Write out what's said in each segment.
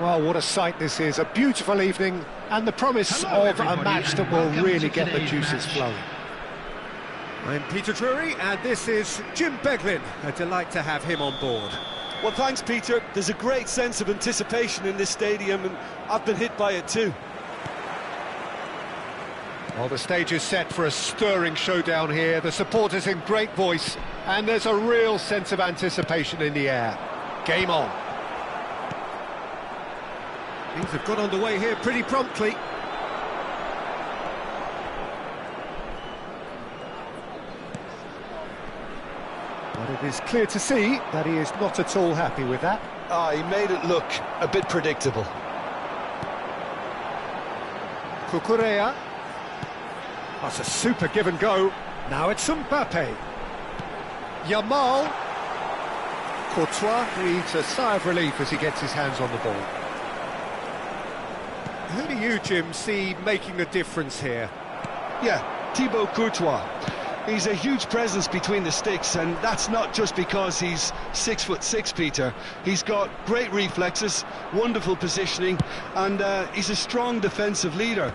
Well, what a sight this is. A beautiful evening and the promise of a match that will really get the juices flowing. I'm Peter Drury and this is Jim Beglin. A delight to have him on board. Well, thanks, Peter. There's a great sense of anticipation in this stadium, and I've been hit by it too. Well, the stage is set for a stirring showdown here. The supporters in great voice, and there's a real sense of anticipation in the air. Game on. Things have got underway here pretty promptly. But it is clear to see that he is not at all happy with that. He made it look a bit predictable. Cucurella. That's a super give and go. Now it's Mbappe. Yamal. Courtois breathes a sigh of relief as he gets his hands on the ball. Who do you, Jim, see making a difference here? Yeah, Thibaut Courtois. He's a huge presence between the sticks, and that's not just because he's 6'6", Peter. He's got great reflexes, wonderful positioning, and he's a strong defensive leader.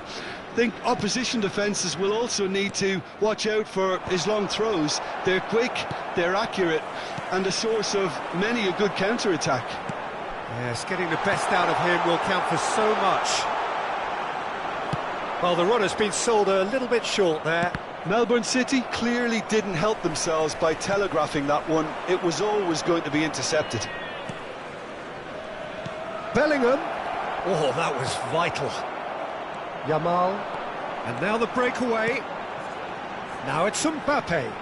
I think opposition defences will also need to watch out for his long throws. They're quick, they're accurate, and a source of many a good counter-attack. Yes, getting the best out of him will count for so much. Well, the run has been sold a little bit short there. Melbourne City clearly didn't help themselves by telegraphing that one. It was always going to be intercepted. Bellingham. Oh, that was vital. Yamal. And now the breakaway. Now it's Mbappe.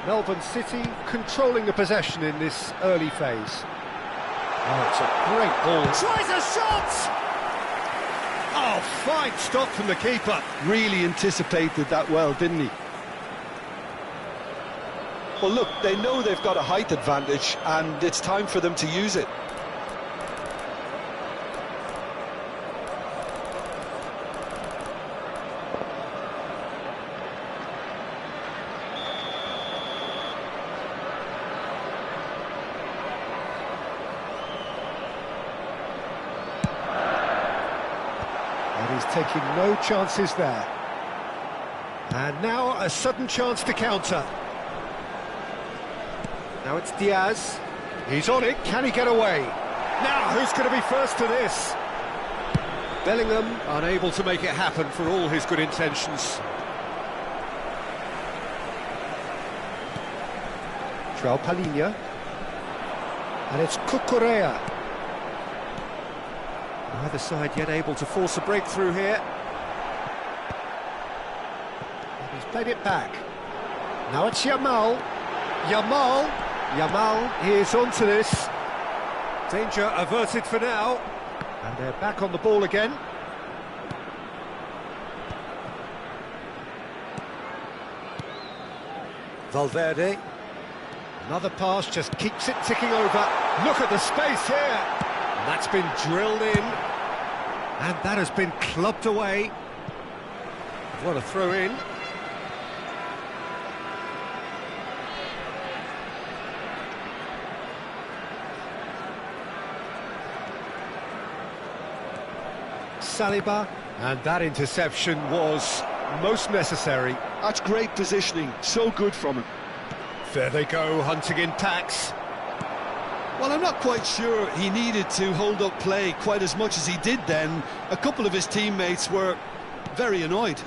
Melbourne City controlling the possession in this early phase. Oh, it's a great ball. Tries a shot! Oh, fine stop from the keeper. Really anticipated that well, didn't he? Well, look, they know they've got a height advantage, and it's time for them to use it. And he's taking no chances there. And now a sudden chance to counter. Now it's Diaz. He's on it. Can he get away? Now, who's going to be first to this? Bellingham unable to make it happen for all his good intentions. João Palhinha. And it's Cucurella. Neither side yet able to force a breakthrough here. And he's played it back. Now it's Yamal. Yamal is onto this. Danger averted for now. And they're back on the ball again. Valverde. Another pass, just keeps it ticking over. Look at the space here. And that's been drilled in. And that has been clubbed away. What a throw in. Saliba, and that interception was most necessary. That's great positioning, so good from him. There they go, hunting in packs. Well, I'm not quite sure he needed to hold up play quite as much as he did then. A couple of his teammates were very annoyed.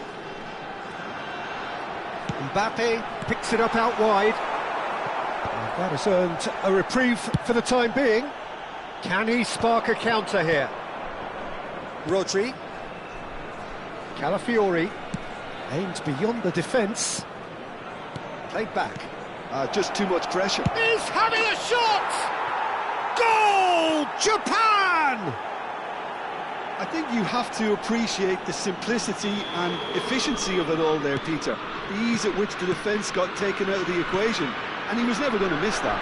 Mbappe picks it up out wide. And that has earned a reprieve for the time being. Can he spark a counter here? Rodri. Calafiori. Aimed beyond the defence. Played back. Just too much pressure. He's having a shot! Goal! Japan! I think you have to appreciate the simplicity and efficiency of it all there, Peter. The ease at which the defence got taken out of the equation, and he was never going to miss that.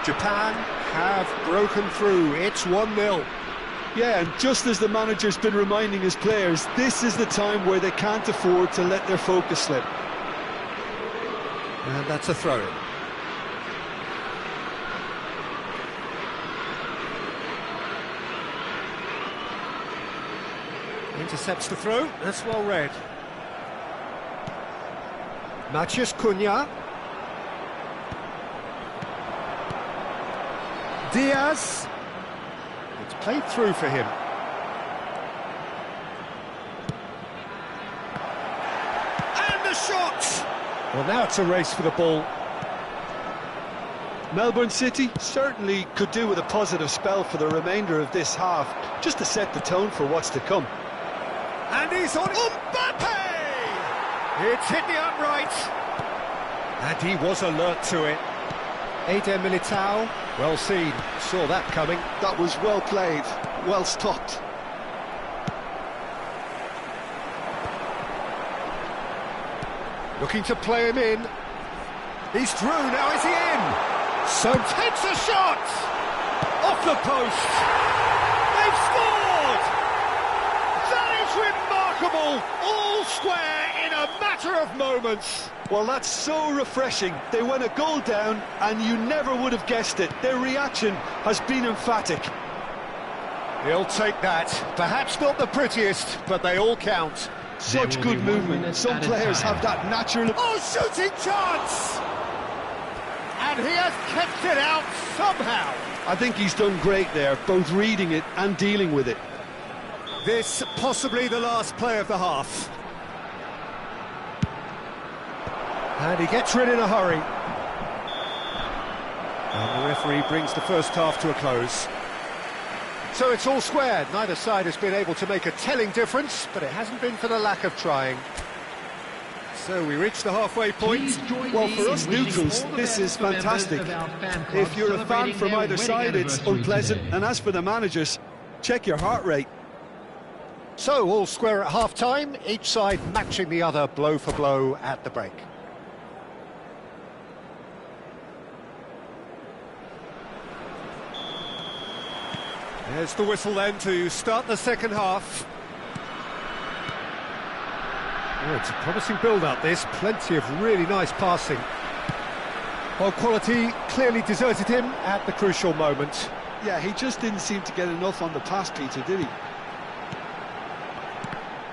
Japan have broken through. It's 1-0. Yeah, and just as the manager's been reminding his players, this is the time where they can't afford to let their focus slip. And that's a throw-in. Intercepts the throw, that's well read. Matheus Cunha. Diaz. It's played through for him. And the shot! Well, now it's a race for the ball. Melbourne City certainly could do with a positive spell for the remainder of this half, just to set the tone for what's to come. And he's on Mbappe! It's hit the upright. And he was alert to it. Eder Militao, well seen, saw that coming. That was well played, well stopped. Looking to play him in. He's through, now is he in? So takes a shot! Off the post! They've scored! That is remarkable! All square in a matter of moments. Well, that's so refreshing. They went a goal down and you never would have guessed it. Their reaction has been emphatic. He'll take that. Perhaps not the prettiest, but they all count. Such good movement. Some players have that natural... Oh, shooting chance! And he has kept it out somehow. I think he's done great there, both reading it and dealing with it. This possibly the last play of the half. And he gets rid in a hurry. And the referee brings the first half to a close. So it's all squared. Neither side has been able to make a telling difference, but it hasn't been for the lack of trying. So we reach the halfway point. Well, for us neutrals, this is fantastic. If you're a fan from either side, it's unpleasant. And as for the managers, check your heart rate. So all square at half-time, each side matching the other blow for blow at the break. There's the whistle then to start the second half. Oh, it's a promising build-up, this. Plenty of really nice passing. Well, quality clearly deserted him at the crucial moment. Yeah, he just didn't seem to get enough on the pass, Peter, did he?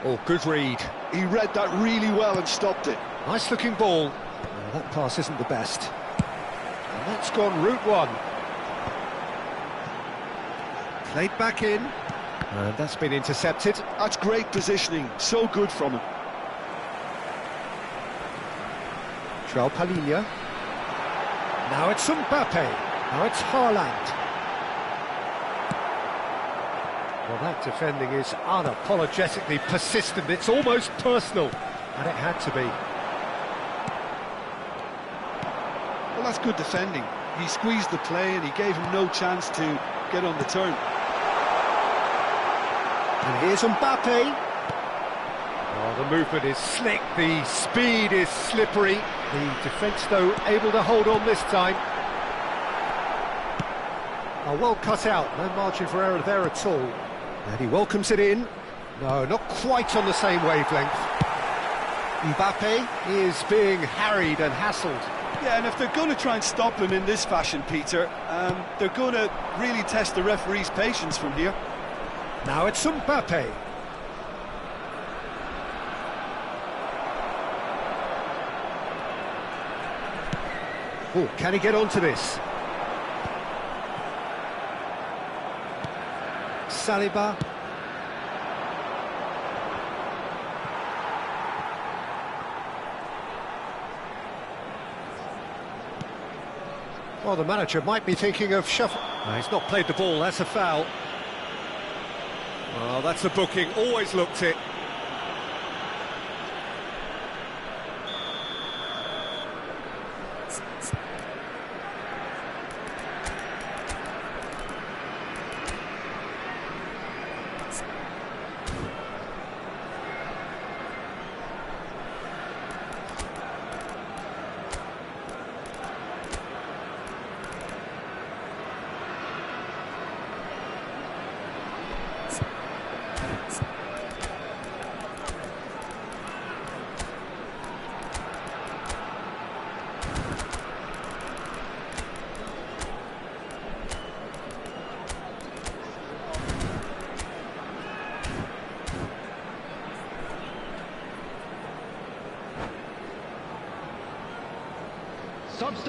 Oh, good read. He read that really well and stopped it. Nice-looking ball. Oh, that pass isn't the best. And that's gone route one. Played back in. And that's been intercepted. That's great positioning. So good from him. João Palhinha. Now it's Mbappe. Now it's Haaland. Well, that defending is unapologetically persistent. It's almost personal. And it had to be. Well, that's good defending. He squeezed the play and he gave him no chance to get on the turn. And here's Mbappe. Oh, the movement is slick, the speed is slippery. The defence, though, able to hold on this time. Oh, well cut out, no margin for error there at all. And he welcomes it in. No, not quite on the same wavelength. Mbappe is being harried and hassled. Yeah, and if they're going to try and stop him in this fashion, Peter, they're going to really test the referee's patience from here. Now it's Mbappe. Oh, can he get onto this? Saliba. Well, the manager might be thinking of shuffle. No, he's not played the ball, that's a foul. Well, that's a booking, always looked it.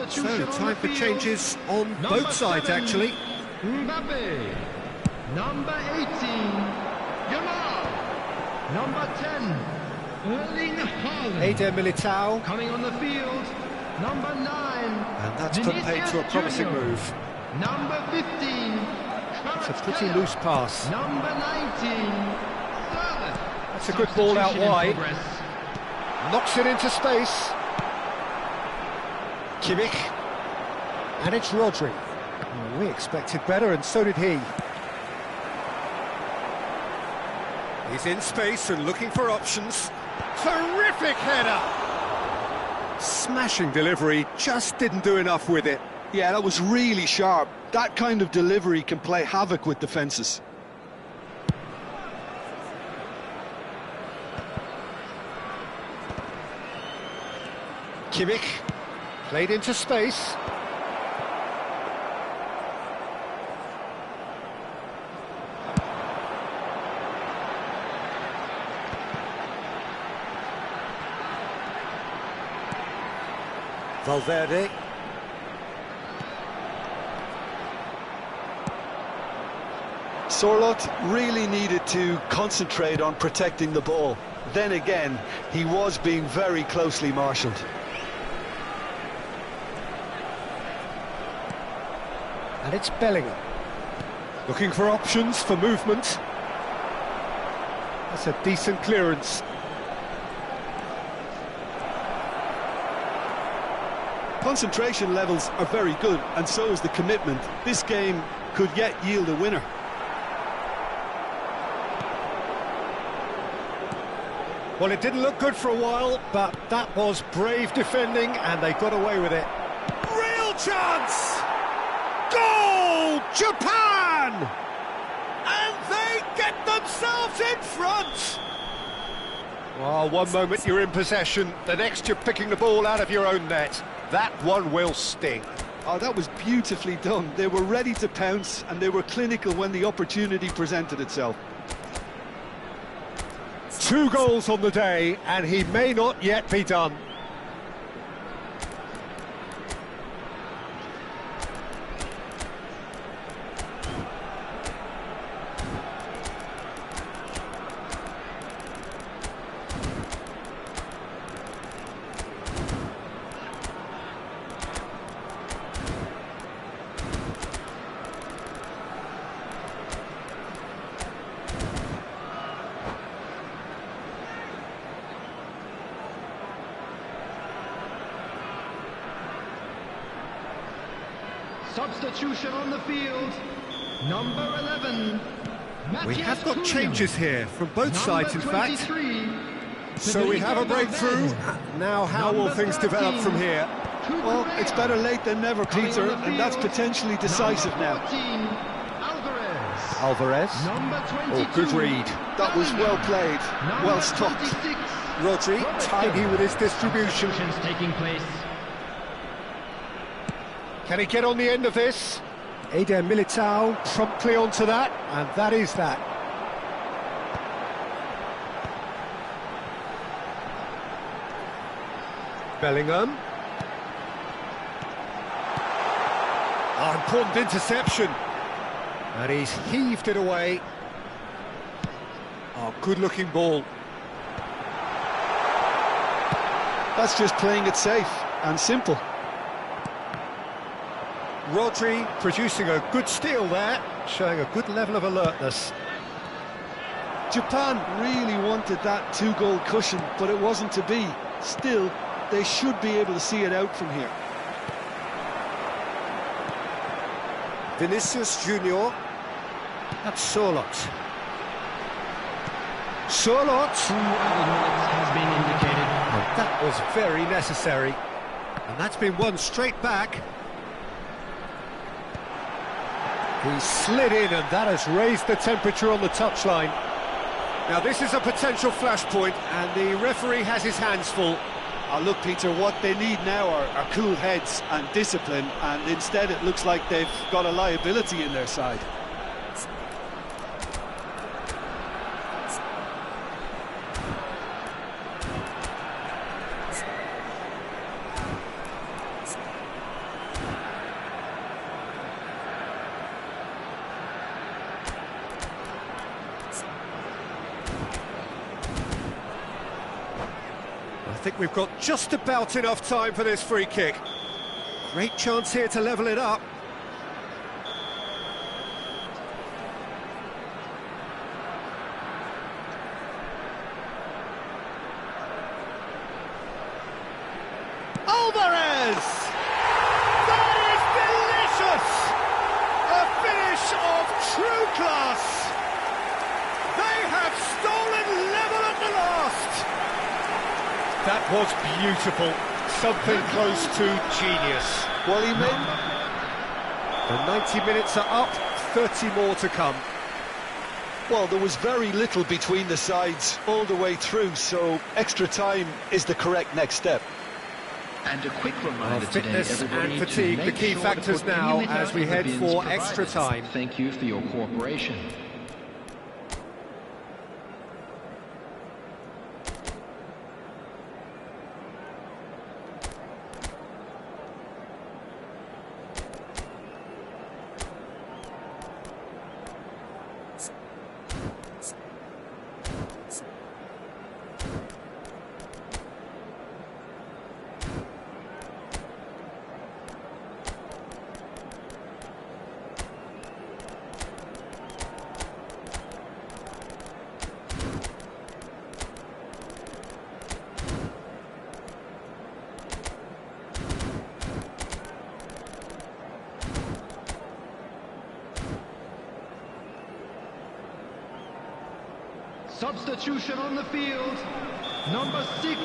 So, time for changes on both sides, actually. Mbappe. Number 18, Yamal. Number 10, Erling Haaland. Eder Militao. Coming on the field, number 9. And that's put paid to a promising move. Number 15, It's a pretty loose pass. Number 19, That's a good ball out wide. Knocks it into space. Kimmich. And it's Rodri. Well, we expected better, and so did he. He's in space and looking for options. Terrific header! Smashing delivery, just didn't do enough with it. Yeah, that was really sharp. That kind of delivery can play havoc with defences. Kimmich. Played into space. Valverde. Sorloth really needed to concentrate on protecting the ball. Then again, he was being very closely marshalled. And it's Bellingham. Looking for options for movement. That's a decent clearance. Concentration levels are very good, and so is the commitment. This game could yet yield a winner. Well, it didn't look good for a while, but that was brave defending, and they got away with it. Real chance! Goal! Japan! And they get themselves in front! Well, one moment you're in possession, the next you're picking the ball out of your own net. That one will sting. Oh, that was beautifully done. They were ready to pounce, and they were clinical when the opportunity presented itself. 2 goals on the day, and he may not yet be done. Substitution on the field, number 11. We have got changes here from both sides, in fact. 23, So we have a breakthrough. Now, how will things develop from here? Well, it's better late than never, Peter, and that's potentially decisive now. Alvarez. Oh, good read. That was well played, well stopped. Rodri, tidy with his distribution. Taking place. Can he get on the end of this? Eder Militao promptly onto that, and that is that. Bellingham. Oh, important interception. And he's heaved it away. Oh, good-looking ball. That's just playing it safe and simple. Rodri producing a good steal there, showing a good level of alertness. Japan really wanted that 2-goal cushion, but it wasn't to be. Still, they should be able to see it out from here. Vinicius Junior. That's Sorloth. Sorloth. 2 added minutes has been indicated. And that was very necessary. And that's been won straight back. He slid in, and that has raised the temperature on the touchline. Now, this is a potential flashpoint, and the referee has his hands full. Look, Peter, what they need now are cool heads and discipline, and instead it looks like they've got a liability in their side. think we've got just about enough time for this free kick. Great chance here to level it up. Alvarez! That is delicious! A finish of true class! They have stolen level at the last! That was beautiful. Something close to genius. Well, he made... The 90 minutes are up, 30 more to come. Well, there was very little between the sides all the way through, so extra time is the correct next step. And a quick reminder today, Fitness everybody, and to fatigue, make the key sure to factors put any now litter as we in the head bins for provided. extra time. Thank you for your cooperation. Substitution on the field, number 6,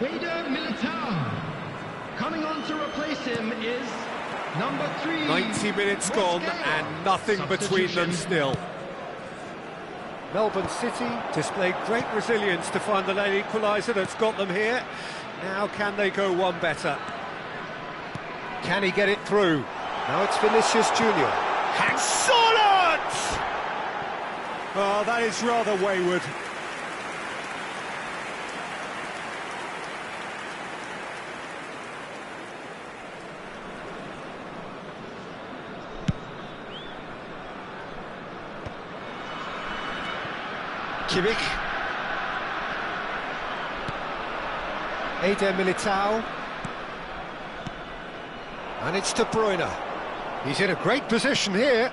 Eder Militao. Coming on to replace him is number 3. 90 minutes gone and nothing between them still. Melbourne City displayed great resilience to find the late equaliser that's got them here. Now can they go one better? Can he get it through? Now it's Vinicius Junior. Excellent! Oh, that is rather wayward. Kimmich. Eder Militao. And it's De Bruyne. He's in a great position here.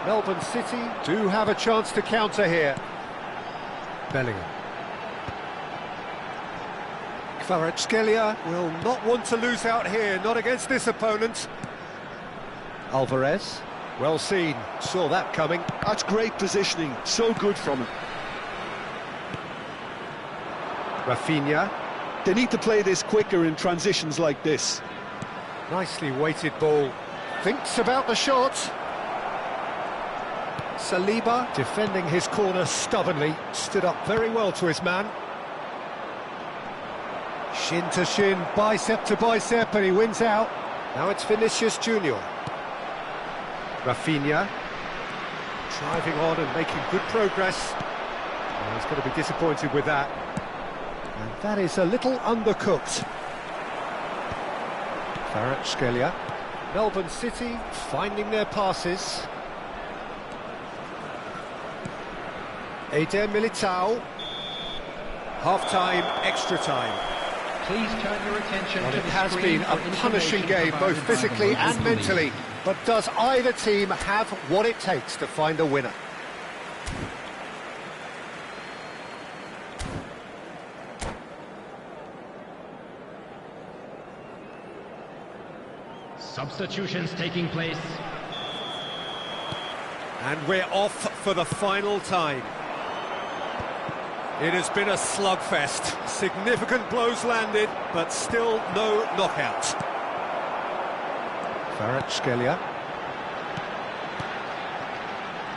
Melbourne City do have a chance to counter here. Bellingham. Kvaratskhelia will not want to lose out here, not against this opponent. Alvarez, well seen, saw that coming. That's great positioning, so good from him. Rafinha. They need to play this quicker in transitions like this. Nicely weighted ball. Thinks about the shot. Saliba, defending his corner stubbornly, stood up very well to his man. Shin to shin, bicep to bicep, and he wins out. Now it's Vinicius Junior. Rafinha, driving on and making good progress. Oh, he's going to be disappointed with that. And that is a little undercooked. Kvaratskhelia. Melbourne City finding their passes. Eder Militao. Half-time, extra time. Please turn your attention Well, to it the has screen been a for punishing information game, both provided by the physically local and police. mentally. But does either team have what it takes to find a winner? Substitutions taking place. And we're off for the final time. It has been a slugfest. Significant blows landed, but still no knockout. Kvaratskhelia.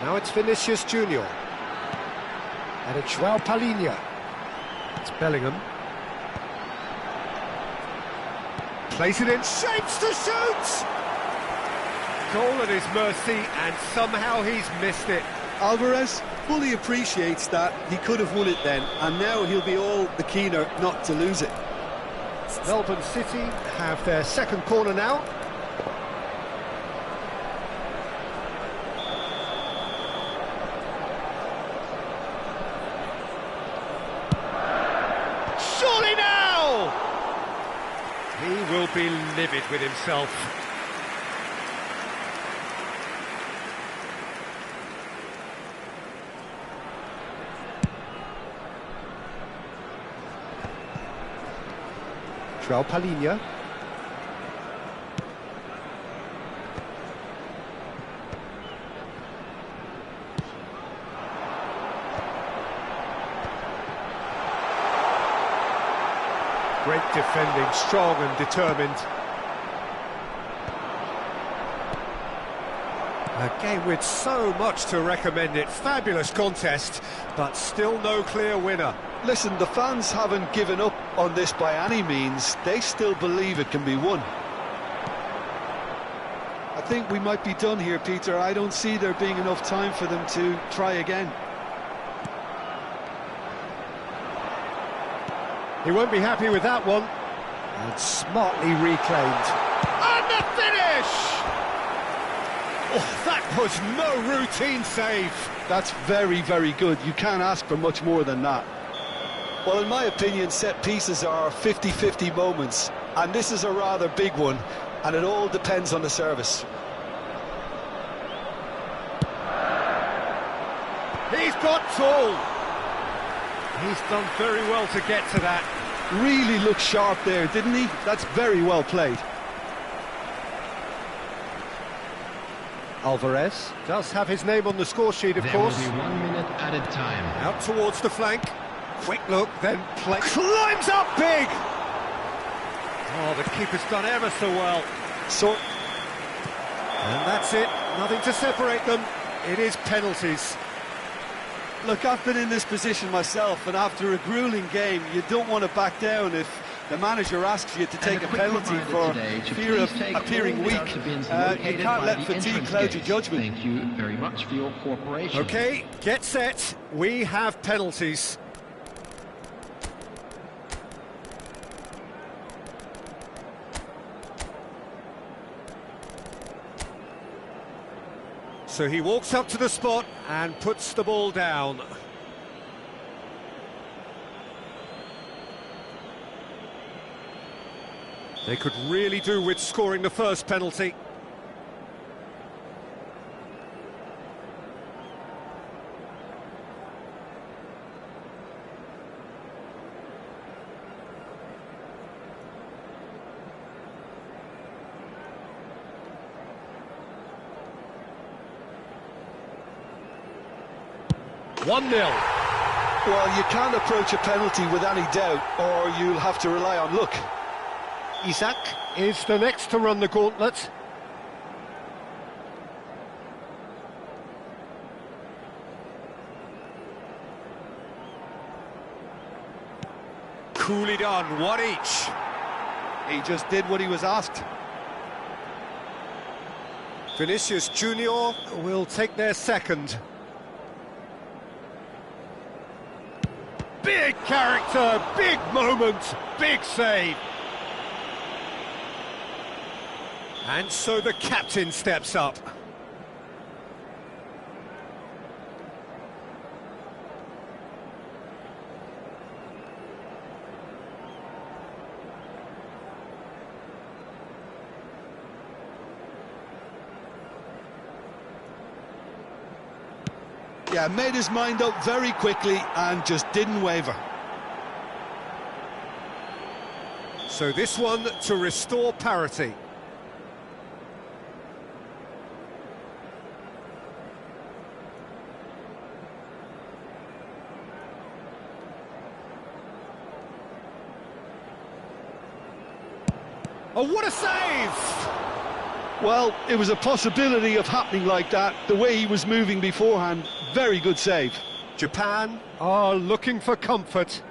Now it's Vinicius Junior. And it's João Palhinha. It's Bellingham. Plays it in, shapes to shoot! Goal at his mercy, and somehow he's missed it. Alvarez fully appreciates that he could have won it then, and now he'll be all the keener not to lose it. Melbourne City have their second corner now. be livid with himself. João Palhinha. Great defending, strong and determined. A game with so much to recommend it. Fabulous contest, but still no clear winner. Listen, the fans haven't given up on this by any means. They still believe it can be won. I think we might be done here, Peter. I don't see there being enough time for them to try again. He won't be happy with that one. And smartly reclaimed. And the finish! Oh, that was no routine save. That's very, very good. You can't ask for much more than that. Well, in my opinion, set pieces are 50-50 moments, and this is a rather big one, and it all depends on the service. He's got tall. He's done very well to get to that. Really looked sharp there, didn't he? That's very well played. Alvarez. Does have his name on the score sheet, of course. There will be 1 minute added time. Out towards the flank. Quick look, then play. Climbs up big! Oh, the keeper's done ever so well. And that's it. Nothing to separate them. It is penalties. Look, I've been in this position myself, and after a grueling game, you don't want to back down if the manager asks you to take a penalty for fear of appearing weak. You can't let fatigue cloud your judgment. Thank you very much for your cooperation. OK, get set. We have penalties. So he walks up to the spot and puts the ball down. They could really do with scoring the first penalty. One 0. Well, you can't approach a penalty with any doubt, or you'll have to rely on luck. Isak is the next to run the gauntlet. Coolly done, one each. He just did what he was asked. Vinicius Junior will take their second. Big character, big moment, big save. And so the captain steps up. Yeah, made his mind up very quickly and just didn't waver. So this one to restore parity. Oh, what a save! Well, it was a possibility of happening like that, the way he was moving beforehand. Very good save. Japan are looking for comfort.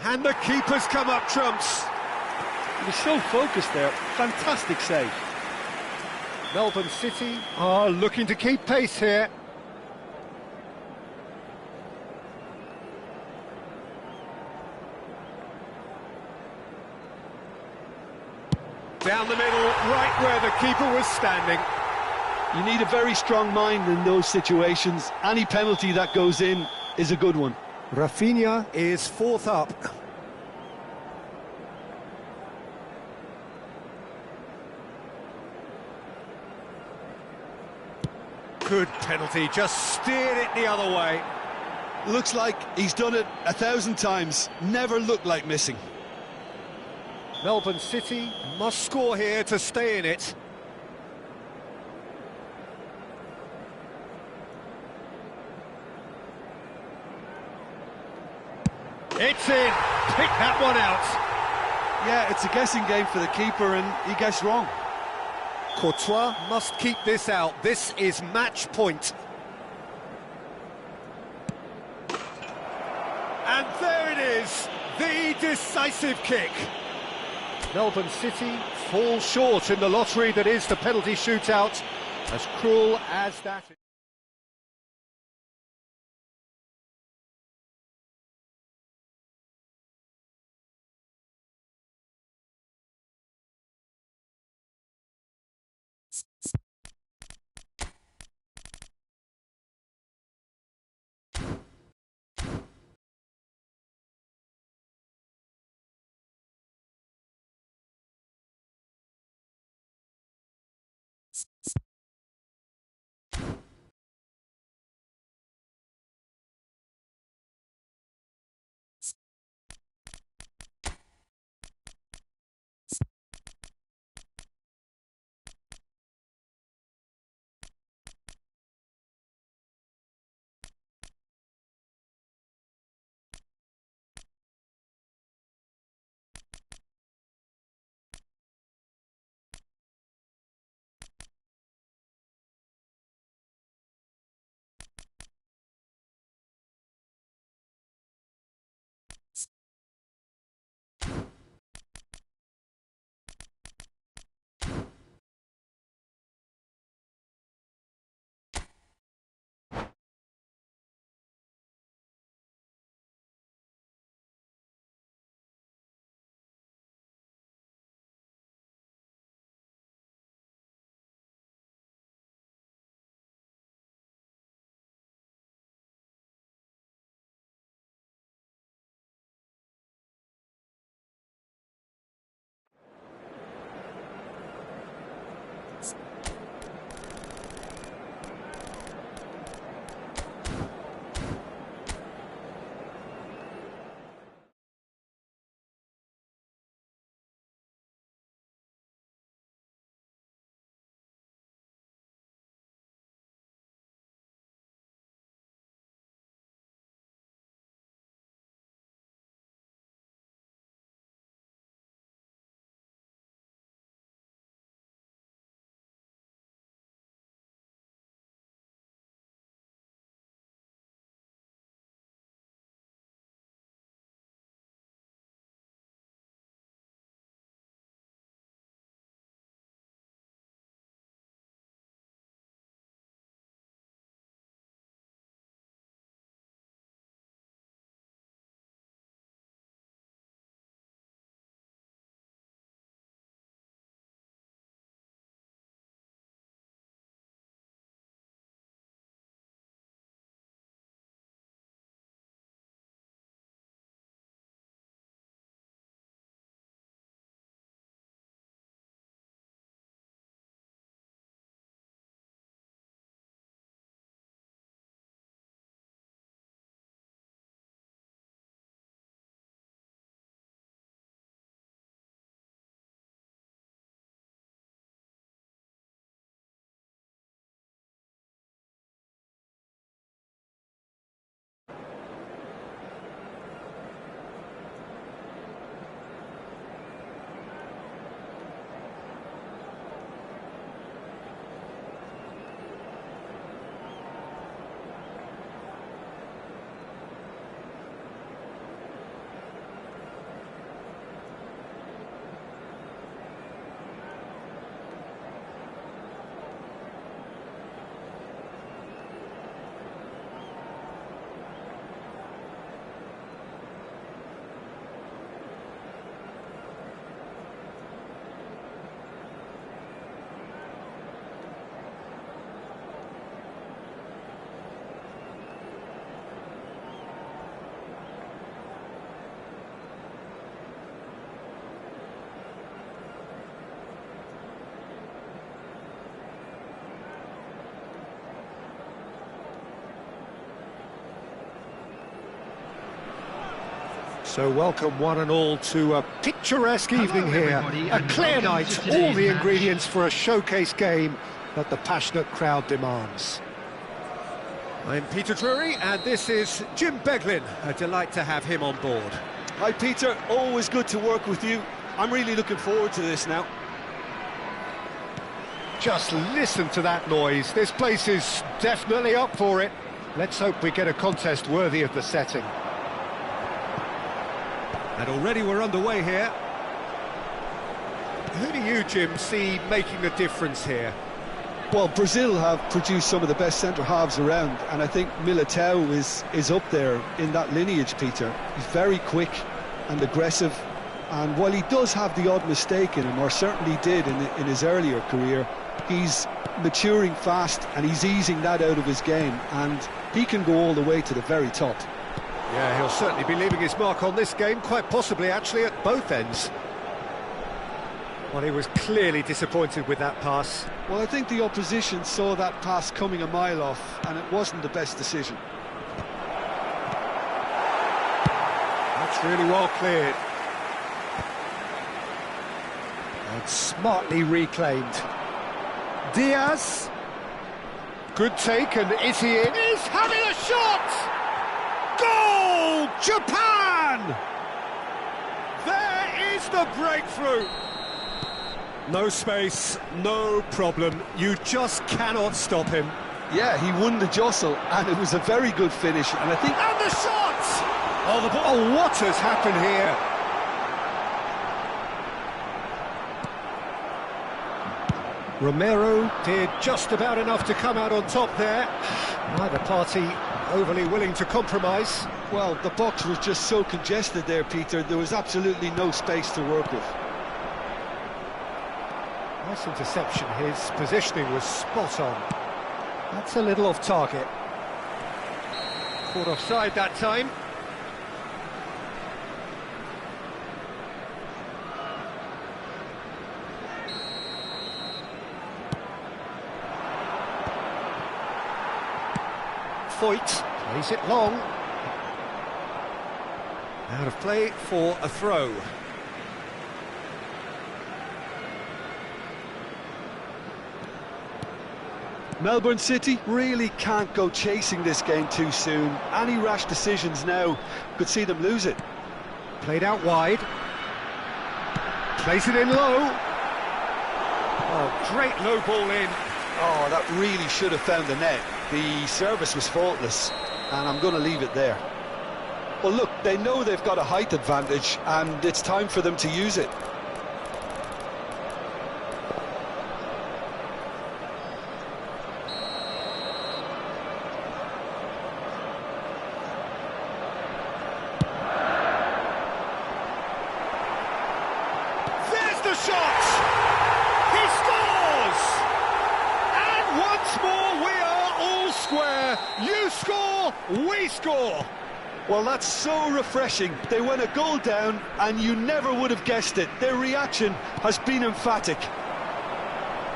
And the keeper's come up trumps. He was so focused there. Fantastic save. Melbourne City are looking to keep pace here. Down the middle, right where the keeper was standing. You need a very strong mind in those situations. Any penalty that goes in is a good one. Rafinha is fourth up. Good penalty, just steered it the other way. Looks like he's done it 1,000 times. Never looked like missing. Melbourne City must score here to stay in it. It's in. Pick that one out. Yeah, it's a guessing game for the keeper, and he guessed wrong. Courtois must keep this out. This is match point. And there it is, the decisive kick. Melbourne City fall short in the lottery that is the penalty shootout. As cruel as that is. So welcome one and all to a picturesque evening here. everybody, A and clear welcome night, to all today's the match. ingredients for a showcase game that the passionate crowd demands. I'm Peter Drury, and this is Jim Beglin. A delight to have him on board. Hi Peter, always good to work with you. I'm really looking forward to this now. Just listen to that noise. This place is definitely up for it. Let's hope we get a contest worthy of the setting. And already we're underway here. Who do you, Jim, see making the difference here? Well, Brazil have produced some of the best centre-halves around, and I think Militao is up there in that lineage, Peter. He's very quick and aggressive, and while he does have the odd mistake in him, or certainly did in his earlier career, he's maturing fast and he's easing that out of his game, and he can go all the way to the very top. Yeah, he'll certainly be leaving his mark on this game, quite possibly actually at both ends. Well, he was clearly disappointed with that pass. Well, I think the opposition saw that pass coming a mile off, and it wasn't the best decision. That's really well cleared. And smartly reclaimed. Diaz. Good take, and is he in? He's having a shot! Goal! Japan! There is the breakthrough! No space, no problem. You just cannot stop him. Yeah, he won the jostle, and it was a very good finish, and I think... And the shot! Oh, the ball. Oh, what has happened here? Romero did just about enough to come out on top there. Neither party overly willing to compromise. Well, the box was just so congested there, Peter. There was absolutely no space to work with. Nice interception. His positioning was spot on. That's a little off target. Caught offside that time. Foyt plays it long. Out of play for a throw. Melbourne City really can't go chasing this game too soon. Any rash decisions now could see them lose it. Played out wide. Plays it in low. Oh, great low ball in. Oh, that really should have found the net. The service was faultless, and I'm going to leave it there. Well, look, they know they've got a height advantage, and it's time for them to use it. There's the shot! He scores! And once more we are all square. You score, we score. Well, that's so refreshing. They went a goal down, and you never would have guessed it. Their reaction has been emphatic.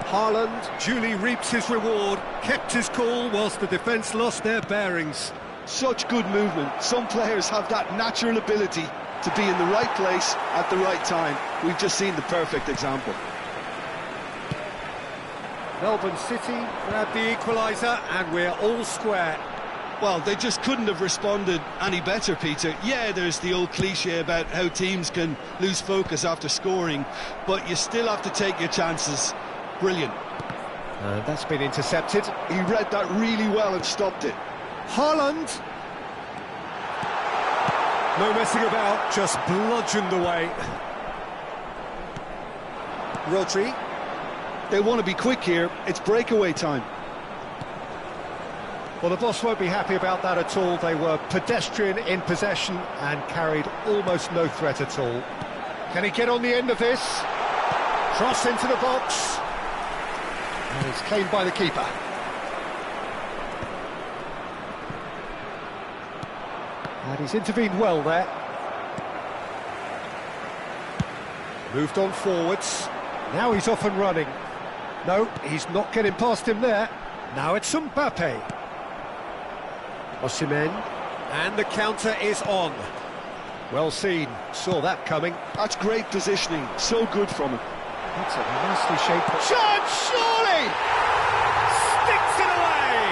Haaland duly reaps his reward, kept his cool whilst the defence lost their bearings. Such good movement. Some players have that natural ability to be in the right place at the right time. We've just seen the perfect example. Melbourne City grab the equaliser and we're all square. Well, they just couldn't have responded any better, Peter. Yeah, there's the old cliche about how teams can lose focus after scoring, but you still have to take your chances. Brilliant. And that's been intercepted. He read that really well and stopped it. Haaland. No messing about, just bludgeoned away. Rodri. They want to be quick here. It's breakaway time. Well, the boss won't be happy about that at all. They were pedestrian in possession and carried almost no threat at all. Can he get on the end of this? Cross into the box. And it's claimed by the keeper. And he's intervened well there. Moved on forwards. Now he's off and running. No, he's not getting past him there. Now it's Mbappe. Osimhen, and the counter is on. Well seen, saw that coming. That's great positioning, so good from him. That's a nicely shaped chance, surely! Sticks it away!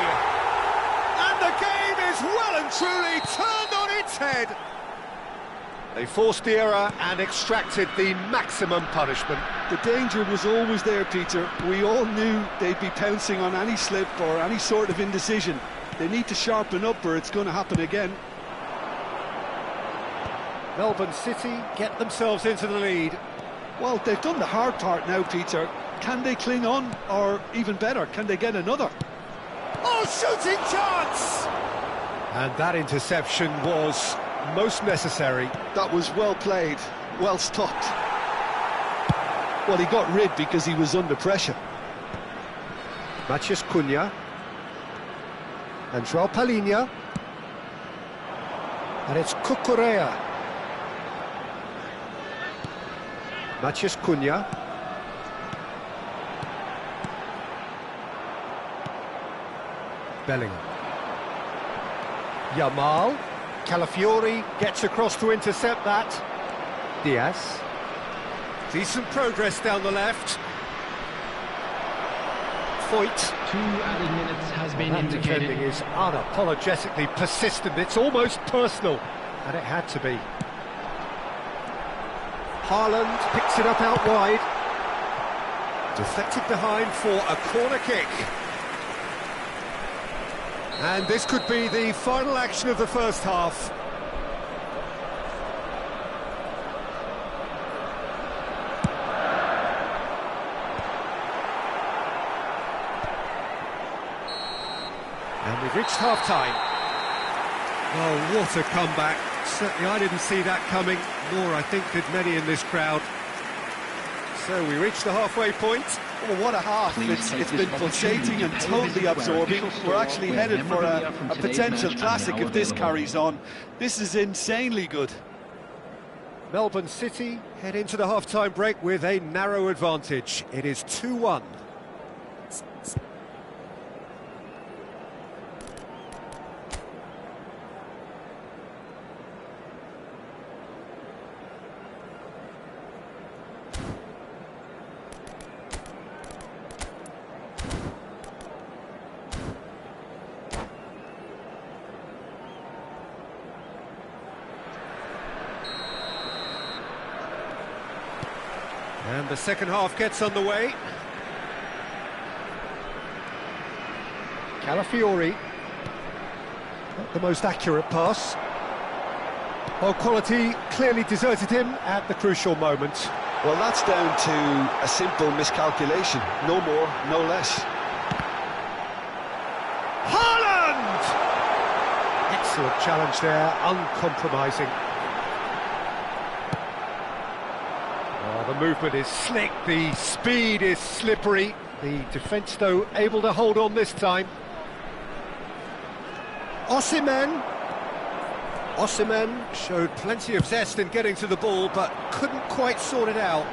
And the game is well and truly turned on its head. They forced the error and extracted the maximum punishment. The danger was always there, Peter. We all knew they'd be pouncing on any slip or any sort of indecision. They need to sharpen up or it's going to happen again. Melbourne City get themselves into the lead. Well, they've done the hard part now, Peter. Can they cling on, or even better, can they get another? Oh, shooting chance! And that interception was most necessary. That was well played, well stopped. Well, he got rid because he was under pressure. Matheus Cunha. And João Palhinha. And it's Cucurella. Matheus Cunha. Bellingham. Yamal. Calafiori gets across to intercept that. Diaz. Decent progress down the left. Foyt. 2 added minutes has been That indicated. defending is unapologetically persistent. It's almost personal. And it had to be. Haaland picks it up out wide. Deflected behind for a corner kick. And this could be the final action of the first half. And we've reached half-time. Oh, what a comeback. Certainly I didn't see that coming, nor I think did many in this crowd. So we reached the halfway point. Oh, what a half. It's been pulsating and totally absorbing. We're actually headed for a potential classic if this carries on. This is insanely good. Melbourne City head into the half-time break with a narrow advantage. It is 2-1. And the second half gets underway. Calafiori. Not the most accurate pass. Well, quality clearly deserted him at the crucial moment. Well, that's down to a simple miscalculation. No more, no less. Haaland! Excellent challenge there, uncompromising. Oh, the movement is slick, the speed is slippery. The defence, though, able to hold on this time. Osimhen. Osimhen showed plenty of zest in getting to the ball, but couldn't quite sort it out.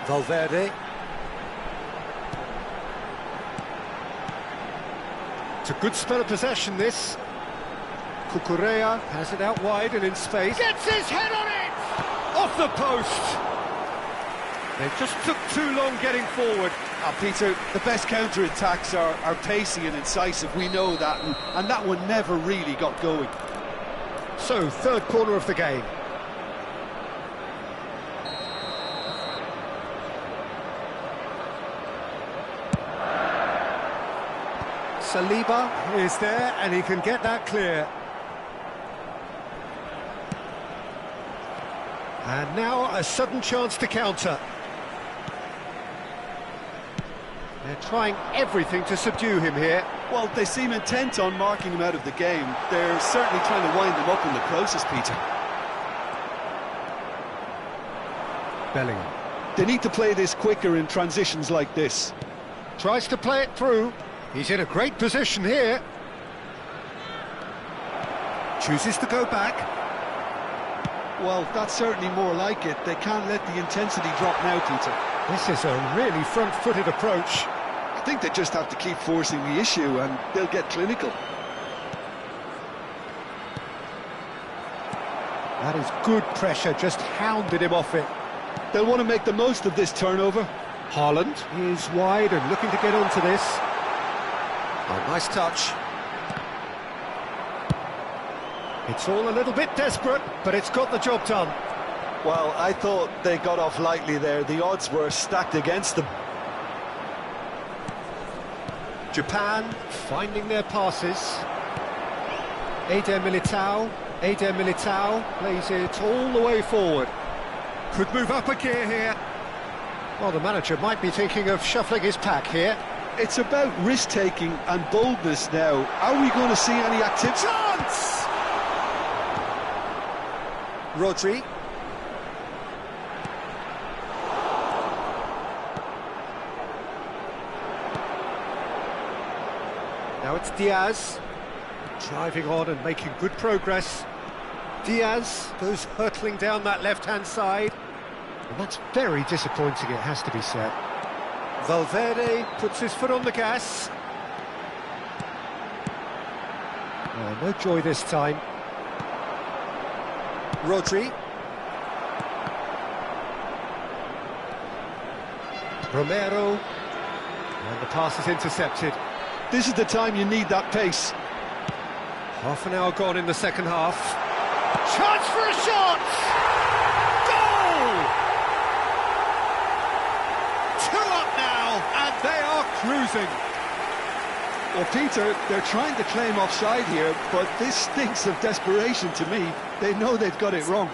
Valverde. It's a good spell of possession, this. Cucurella has it out wide and in space. Gets his head on it! Off the post! They just took too long getting forward. Peter, the best counter-attacks are pacey and incisive, we know that, and that one never really got going. So, third corner of the game. Saliba is there, and he can get that clear. And now a sudden chance to counter. They're trying everything to subdue him here. Well, they seem intent on marking him out of the game. They're certainly trying to wind him up in the process, Peter. Bellingham. They need to play this quicker in transitions like this. Tries to play it through. He's in a great position here. Chooses to go back. Well, that's certainly more like it. They can't let the intensity drop now, Peter. This is a really front-footed approach. I think they just have to keep forcing the issue and they'll get clinical. That is good pressure, just hounded him off it. They'll want to make the most of this turnover. Haaland is wide and looking to get onto this. Oh, nice touch. It's all a little bit desperate, but it's got the job done. Well, I thought they got off lightly there. The odds were stacked against them. Japan finding their passes. Eder Militao plays it all the way forward. Could move up a gear here. Well, the manager might be thinking of shuffling his pack here. It's about risk-taking and boldness now. Are we going to see any activity? Chance! Rodri. Now it's Diaz, driving on and making good progress. Diaz goes hurtling down that left-hand side. And that's very disappointing, it has to be said. Valverde puts his foot on the gas. No joy this time. Rodri. Romero. And the pass is intercepted. This is the time you need that pace. Half an hour gone in the second half. Chance for a shot! Goal! 2 up now, and they are cruising. Well, Peter, they're trying to claim offside here, but this stinks of desperation to me. They know they've got it wrong.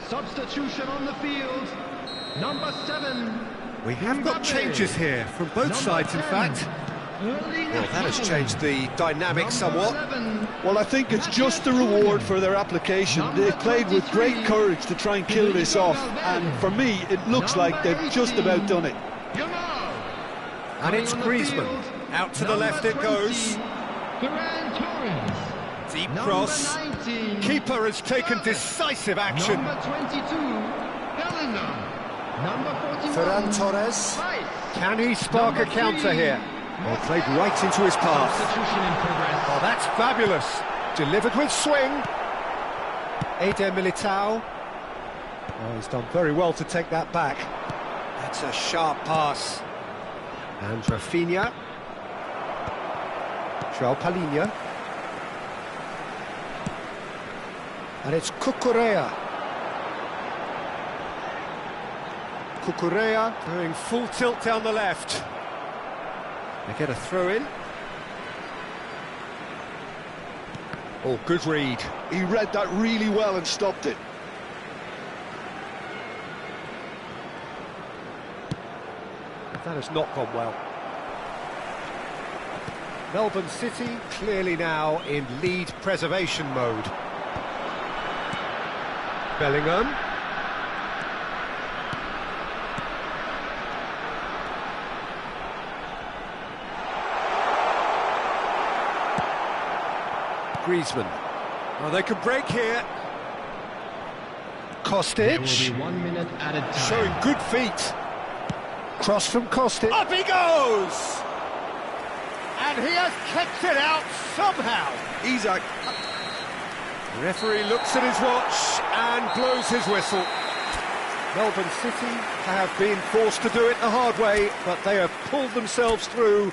Substitution on the field. Number 7. We have got changes here from both sides, in fact. Well, that has changed the dynamic somewhat. Well, I think it's just the reward for their application. They've played with great courage to try and kill this off, and for me, it looks like they've just about done it. And it's Griezmann. Out to the left it goes. Deep cross. Keeper has taken decisive action. Number 22, Bellingham. Number 41, Ferran Torres. Rice. Can he spark a counter here? Well, played right into his path. Substitution in progress. Oh, that's fabulous. Delivered with swing. Eder Militao. Oh, he's done very well to take that back. That's a sharp pass. And Rafinha. João Palhinha. And it's Cucurella. Cucurella doing full tilt down the left. They get a throw in. Oh, good read. He read that really well and stopped it. That has not gone well. Melbourne City clearly now in lead preservation mode. Bellingham. Griezmann. Oh, they could break here. Kostic. There will be 1 minute added time. Showing good feet. Cross from Kostic. Up he goes! And he has kept it out somehow. Isak. The referee looks at his watch and blows his whistle. Melbourne City have been forced to do it the hard way, but they have pulled themselves through.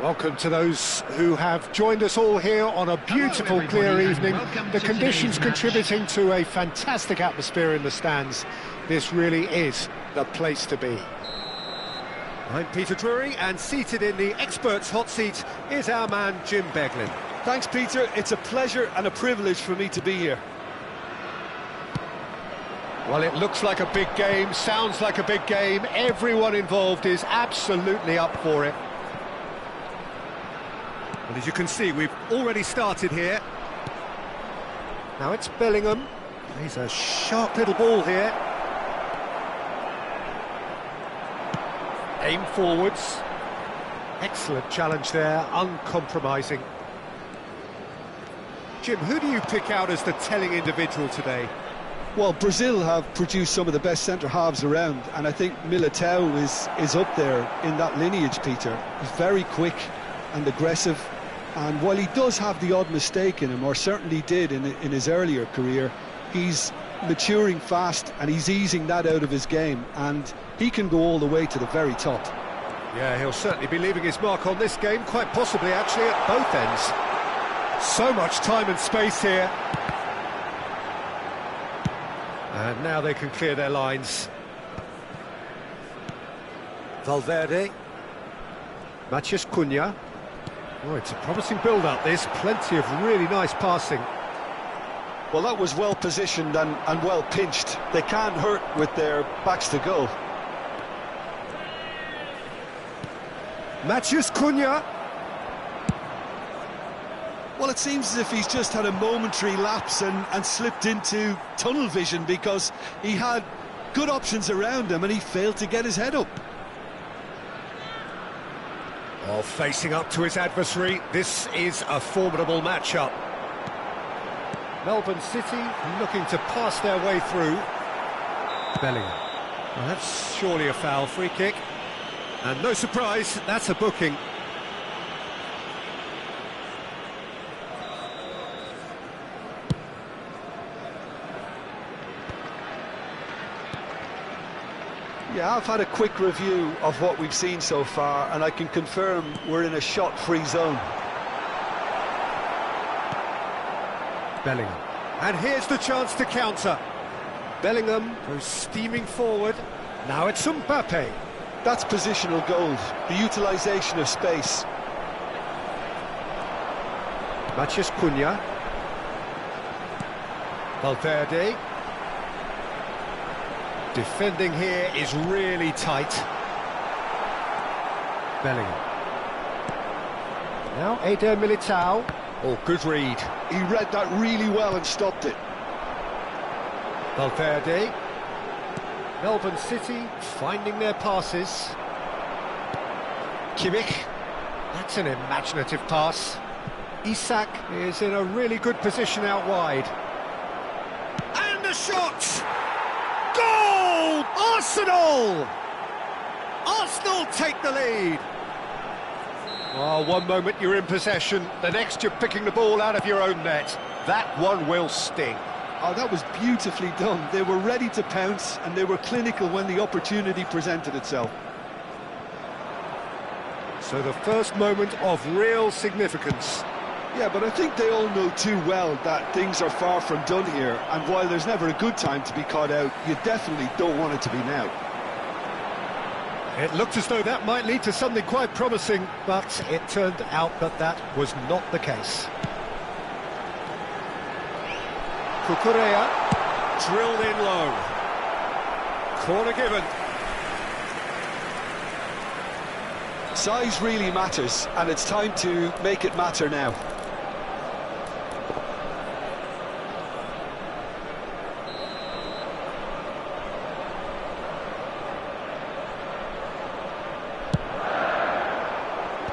Welcome to those who have joined us all here on a beautiful, clear evening. The conditions contributing to a fantastic atmosphere in the stands. This really is the place to be. I'm Peter Drury, and seated in the experts' hot seat is our man Jim Beglin. Thanks, Peter. It's a pleasure and a privilege for me to be here. Well, it looks like a big game, sounds like a big game. Everyone involved is absolutely up for it. Well, as you can see, we've already started here. Now it's Bellingham. He's a sharp little ball here. Aim forwards. Excellent challenge there, uncompromising. Jim, who do you pick out as the telling individual today? Well, Brazil have produced some of the best centre-halves around, and I think Militao is up there in that lineage, Peter. He's very quick and aggressive, and while he does have the odd mistake in him, or certainly did in his earlier career, he's maturing fast and he's easing that out of his game, and he can go all the way to the very top. Yeah, he'll certainly be leaving his mark on this game, quite possibly actually at both ends. So much time and space here. And now they can clear their lines. Valverde. Matheus Cunha. Oh, it's a promising build-up, this. Plenty of really nice passing. Well, that was well positioned and well pinched. They can't hurt with their backs to goal. Matheus Cunha. Well, it seems as if he's just had a momentary lapse and slipped into tunnel vision, because he had good options around him and he failed to get his head up. Oh, facing up to his adversary, this is a formidable matchup. Melbourne City looking to pass their way through. Bellingham. Well, that's surely a foul. Free kick. And no surprise, that's a booking. Yeah, I've had a quick review of what we've seen so far, and I can confirm we're in a shot-free zone. Bellingham. And here's the chance to counter. Bellingham goes steaming forward. Now it's Mbappe. That's positional gold, the utilisation of space. Matheus Cunha. Valverde. Defending here is really tight. Bellingham. Now Eder Militao. Oh, good read. He read that really well and stopped it. Valverde. Melbourne City finding their passes. Kimmich. That's an imaginative pass. Isak is in a really good position out wide. And a shot! Goal! Arsenal! Arsenal take the lead. Oh, one moment you're in possession, the next you're picking the ball out of your own net. That one will sting. Oh, that was beautifully done. They were ready to pounce and they were clinical when the opportunity presented itself. So the first moment of real significance. Yeah, but I think they all know too well that things are far from done here, and while there's never a good time to be caught out, you definitely don't want it to be now. It looked as though that might lead to something quite promising, but it turned out that that was not the case. Cucurella, drilled in low. Corner given. Size really matters, and it's time to make it matter now.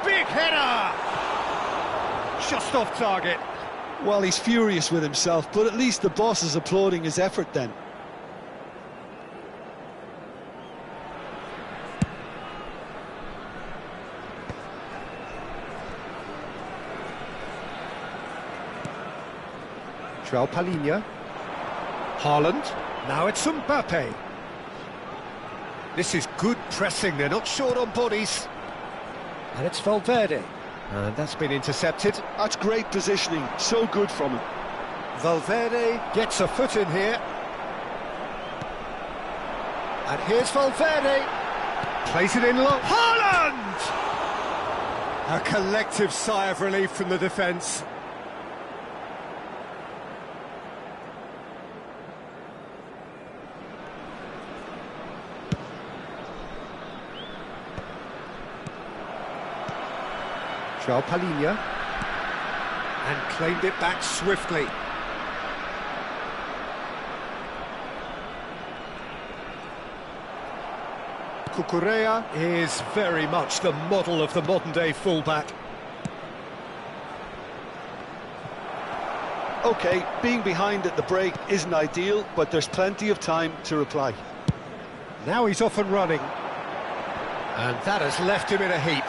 Big header! Just off target. Well, he's furious with himself, but at least the boss is applauding his effort then. João Palhinha. Haaland. Now it's Mbappe. This is good pressing, they're not short on bodies. And it's Valverde. And that's been intercepted. That's great positioning, so good from him. Valverde gets a foot in here. And here's Valverde. Plays it in low. Haaland! A collective sigh of relief from the defence. João Palhinha. and claimed it back swiftly. Cucurella is very much the model of the modern-day fullback. OK, being behind at the break isn't ideal, but there's plenty of time to reply. Now he's off and running. And that has left him in a heap.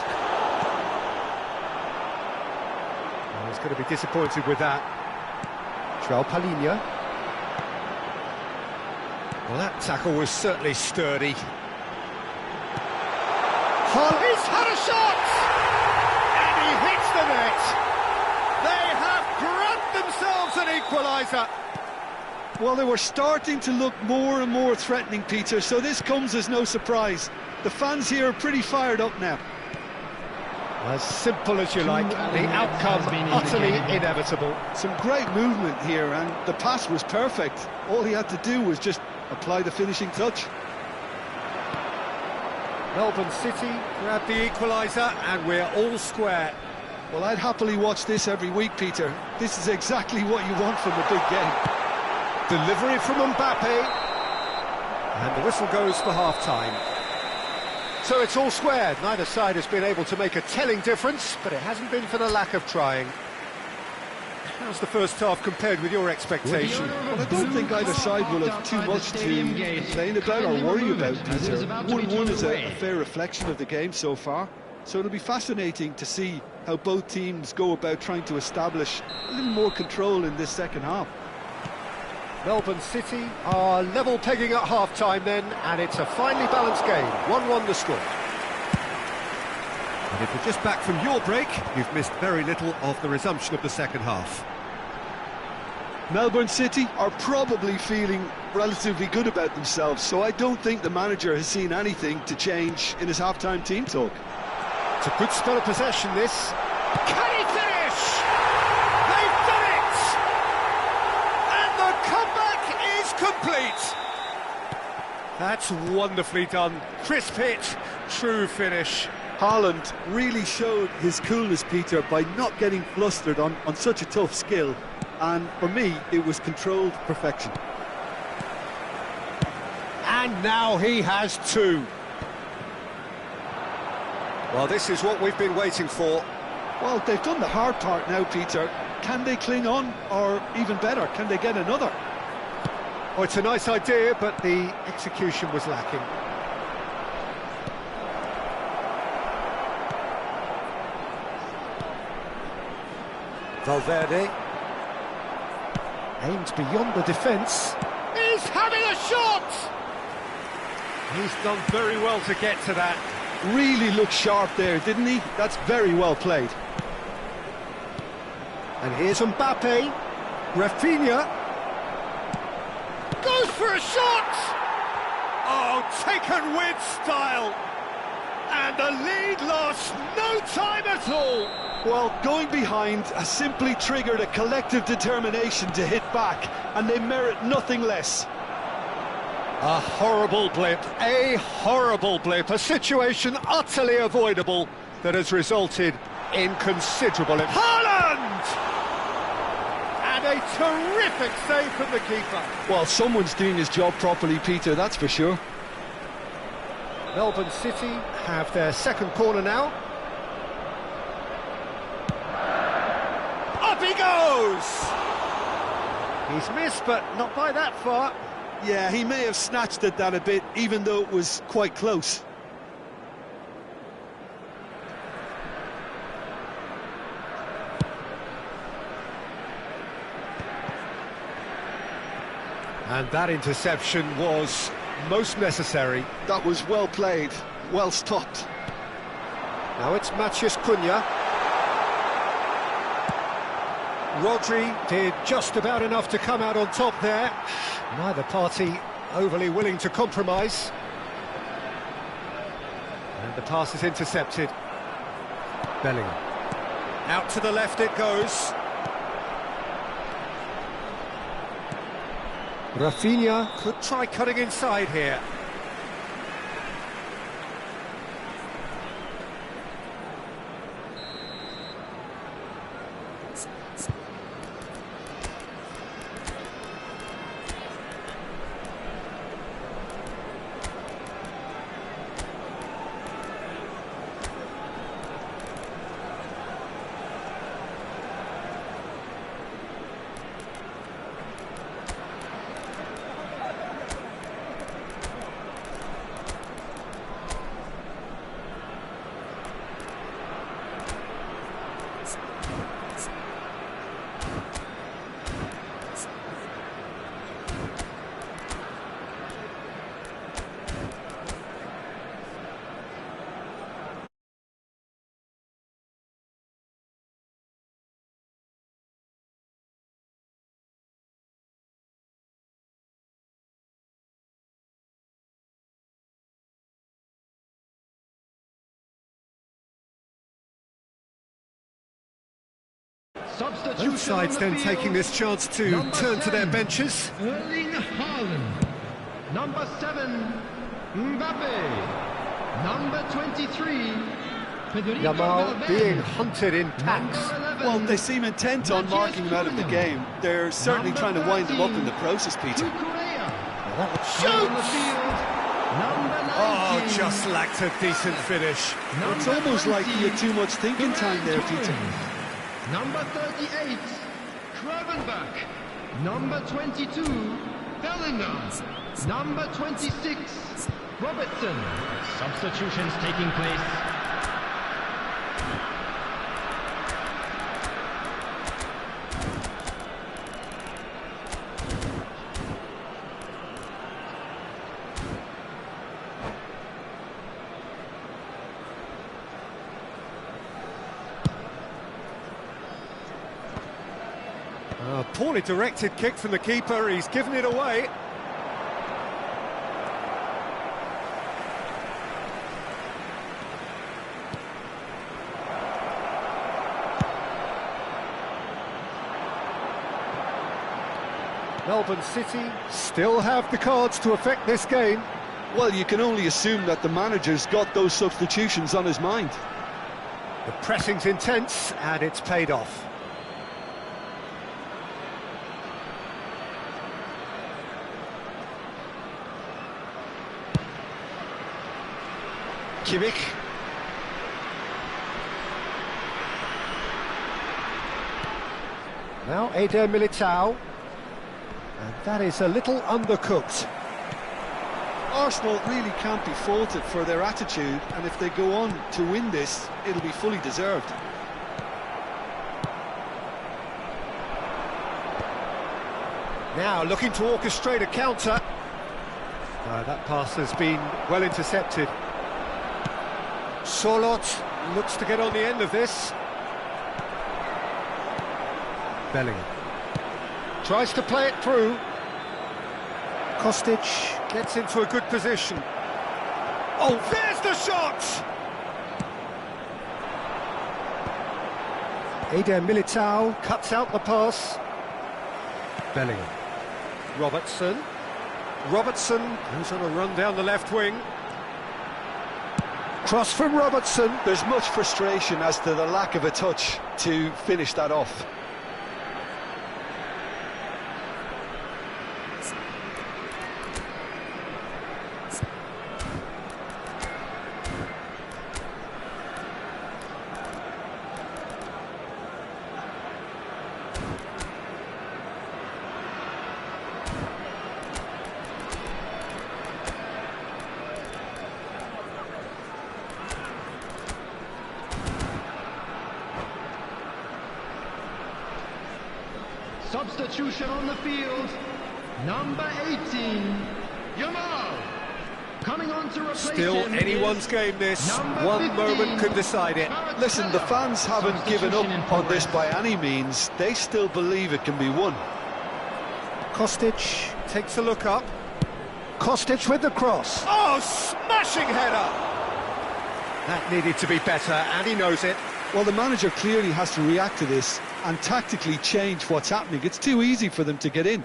Oh, he's going to be disappointed with that. João Palhinha. Well, that tackle was certainly sturdy. He's had a shot! And he hits the net! They have grabbed themselves an equaliser! Well, they were starting to look more and more threatening, Peter, so this comes as no surprise. The fans here are pretty fired up now. As simple as you like, the outcome utterly inevitable. Some great movement here, and the pass was perfect. All he had to do was just apply the finishing touch. Melbourne City grab the equaliser and we're all square. Well, I'd happily watch this every week, Peter. This is exactly what you want from a big game. Delivery from Mbappe. And the whistle goes for half-time. So it's all square. Neither side has been able to make a telling difference, but it hasn't been for the lack of trying. How's the first half compared with your expectation? Well, I don't think either side will have too much to complain about or worry about, Peter. 1-1 is a fair reflection of the game so far, so it'll be fascinating to see how both teams go about trying to establish a little more control in this second half. Melbourne City are level pegging at half-time then, and it's a finely balanced game. 1-1 the score. And if you're just back from your break, you've missed very little of the resumption of the second half. Melbourne City are probably feeling relatively good about themselves, so I don't think the manager has seen anything to change in his half-time team talk. It's a good spell of possession, this. Can he finish? They've done it! And the comeback is complete! That's wonderfully done. Crisp hit, true finish. Haaland really showed his coolness, Peter, by not getting flustered on such a tough skill. And for me, it was controlled perfection. And now he has two. Well, this is what we've been waiting for. Well, they've done the hard part now, Peter. Can they cling on? Or even better, can they get another? Oh, it's a nice idea, but the execution was lacking. Valverde aimed beyond the defence. He's having a shot! He's done very well to get to that. Really looked sharp there, didn't he? That's very well played. And here's Mbappe. Rafinha goes for a shot! Oh, taken with style! And the lead lost no time at all! Well, going behind has simply triggered a collective determination to hit back, and they merit nothing less. A horrible blip, a situation utterly avoidable that has resulted in considerable impact. Haaland! And a terrific save from the keeper. Well, someone's doing his job properly, Peter, that's for sure. Melbourne City have their second corner now. Up he goes! He's missed, but not by that far. Yeah, he may have snatched at that a bit, even though it was quite close. And that interception was most necessary. That was well played, well stopped. Now it's Matheus Cunha. Rodri did just about enough to come out on top there. Neither party overly willing to compromise. And the pass is intercepted. Bellingham. Out to the left it goes. Rafinha could try cutting inside here. Substitution Both sides on the then field. taking this chance to Number turn to their 10, benches. Erling Haaland. Number 7, Mbappe. Number 23, Federico Yamal Valverde. being hunted in packs. Number 11, Well, they seem intent on marking him out of the game. They're certainly Number trying to wind him up 13, in the process, Peter. Cucurella. That was On the field, number 19. Oh, just lacked a decent finish. It's almost like he had too much thinking time there, Peter. Number 38, Kravenbach. Number 22, Bellingham. Number 26, Robertson. Substitutions taking place. A poorly directed kick from the keeper, he's given it away. Melbourne City still have the cards to affect this game. Well, you can only assume that the manager's got those substitutions on his mind. The pressing's intense and it's paid off. Kimmich. Now Eder Militao. And that is a little undercooked. Arsenal really can't be faulted for their attitude, and if they go on to win this, it'll be fully deserved. Now looking to orchestrate a counter. That pass has been well intercepted. Solot looks to get on the end of this. Bellingham tries to play it through. Kostic gets into a good position. Oh, there's the shot! Eder Militao cuts out the pass. Bellingham. Robertson. Robertson goes on a run down the left wing. Cross from Robertson. There's much frustration as to the lack of a touch to finish that off. Substitution on the field. Number 18, Yamal. Coming on to replace Still him anyone's is game this. number One 15, moment could decide it. Listen, the fans haven't given up Substitution in on this progress. by any means. They still believe it can be won. Kostic takes a look up. Kostic with the cross. Oh, smashing header! That needed to be better, and he knows it. Well, the manager clearly has to react to this and tactically change what's happening. It's too easy for them to get in.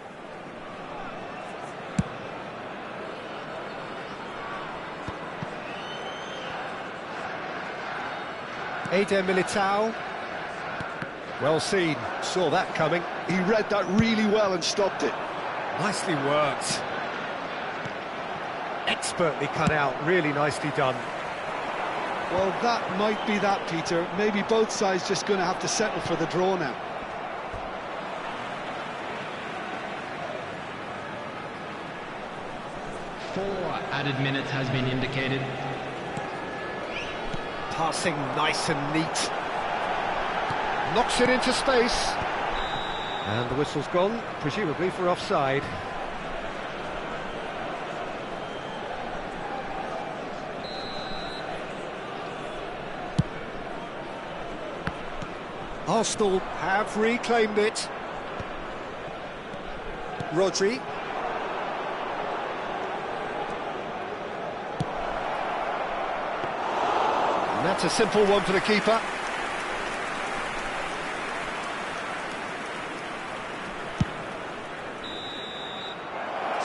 Eder Militao. Well seen, saw that coming. He read that really well and stopped it. Nicely worked. Expertly cut out, really nicely done. Well, that might be that, Peter. Maybe both sides just going to have to settle for the draw now. Four added minutes has been indicated. Passing nice and neat. Knocks it into space. And the whistle's gone, presumably for offside. Arsenal have reclaimed it. Rodri. And that's a simple one for the keeper.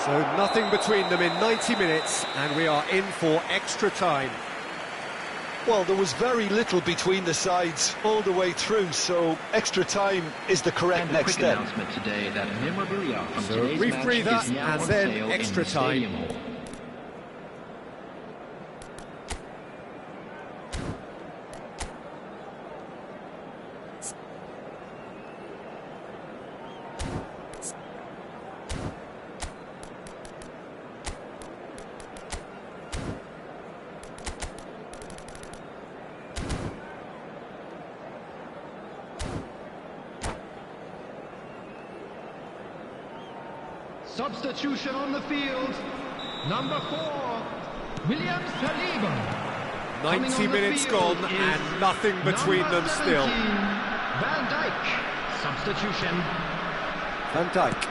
So nothing between them in 90 minutes, and we are in for extra time. Well, there was very little between the sides all the way through, so extra time is the correct And next quick step. announcement today that memorabilia from So today's brief match breather is now and on then sale extra in the time. Stadium Hall. Substitution on the field. Number 4, William Saliba. 90 minutes gone and nothing between them still. Van Dijk. Substitution. Van Dijk.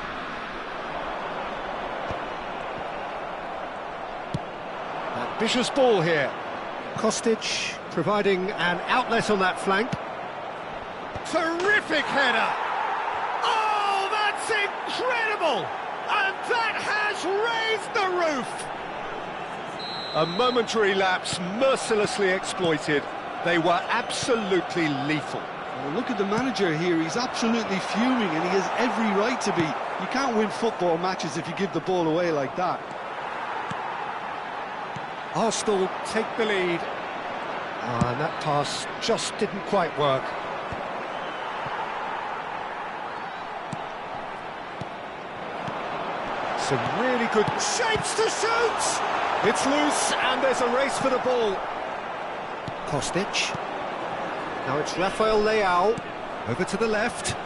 Ambitious ball here. Kostic providing an outlet on that flank. Terrific header! Oh, that's incredible! And that has raised the roof! A momentary lapse mercilessly exploited. They were absolutely lethal. Well, look at the manager here, he's absolutely fuming and he has every right to be. You can't win football matches if you give the ball away like that. Arsenal take the lead. And that pass just didn't quite work. Some really good shapes to shoot! It's loose and there's a race for the ball. Kostic. Now it's Rafael Leao. Over to the left.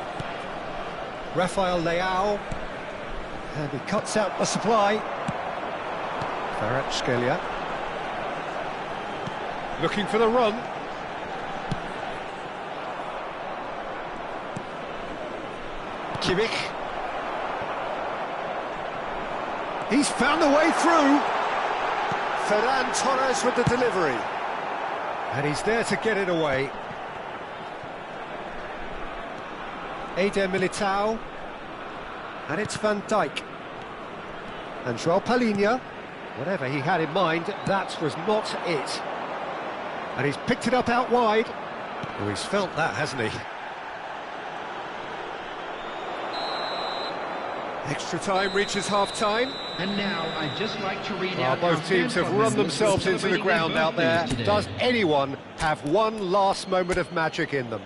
Rafael Leao. And he cuts out the supply. Kvaratskhelia. Looking for the run. Kimmich. He's found a way through. Ferran Torres with the delivery. And he's there to get it away. Eder Militao. And it's Van Dijk. And Joao Palhinha. Whatever he had in mind, that was not it. And he's picked it up out wide. Oh, he's felt that, hasn't he? Extra time reaches half-time. And now I'd just like to read out Both teams have run themselves into the ground out there. Does anyone have one last moment of magic in them?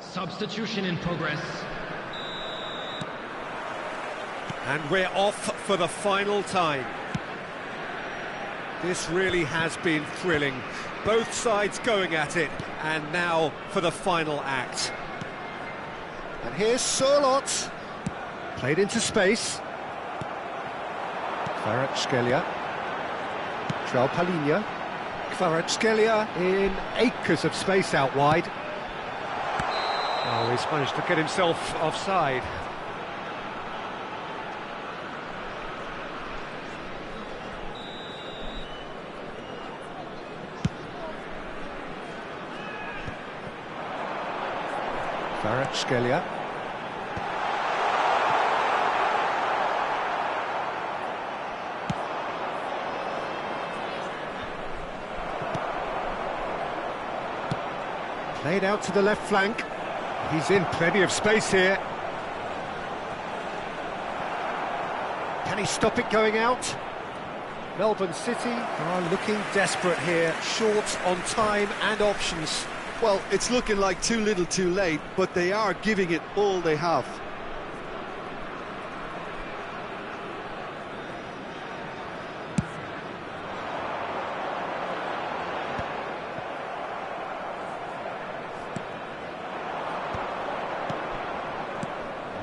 Substitution in progress. And we're off for the final time. This really has been thrilling. Both sides going at it, and now for the final act. And here's Sørloth. Played into space. Kvaratskhelia. Joao Palhinha. Kvaratskhelia in acres of space out wide. Oh, he's managed to get himself offside. Kvaratskhelia. Played out to the left flank. He's in plenty of space here. Can he stop it going out? Melbourne City are looking desperate here, short on time and options. Well, it's looking like too little too late, but they are giving it all they have.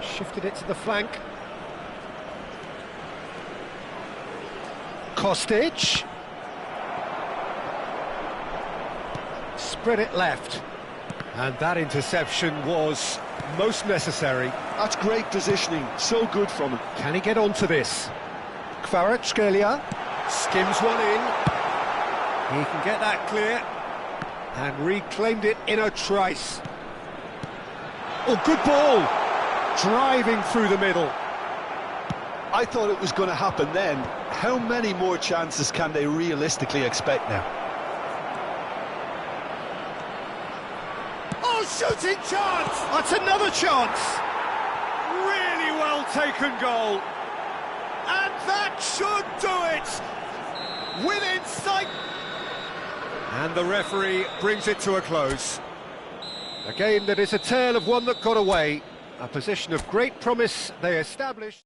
Shifted it to the flank. Kostic. Spread it left. And that interception was most necessary. That's great positioning, so good from him. Can he get onto this? Kvaratskhelia skims one in. He can get that clear. And reclaimed it in a trice. Oh, good ball! Driving through the middle. I thought it was going to happen then. How many more chances can they realistically expect now? Oh, shooting chance! That's another chance! Really well taken goal. And that should do it! Within sight! And the referee brings it to a close. A game that is a tale of one that got away. A position of great promise they established.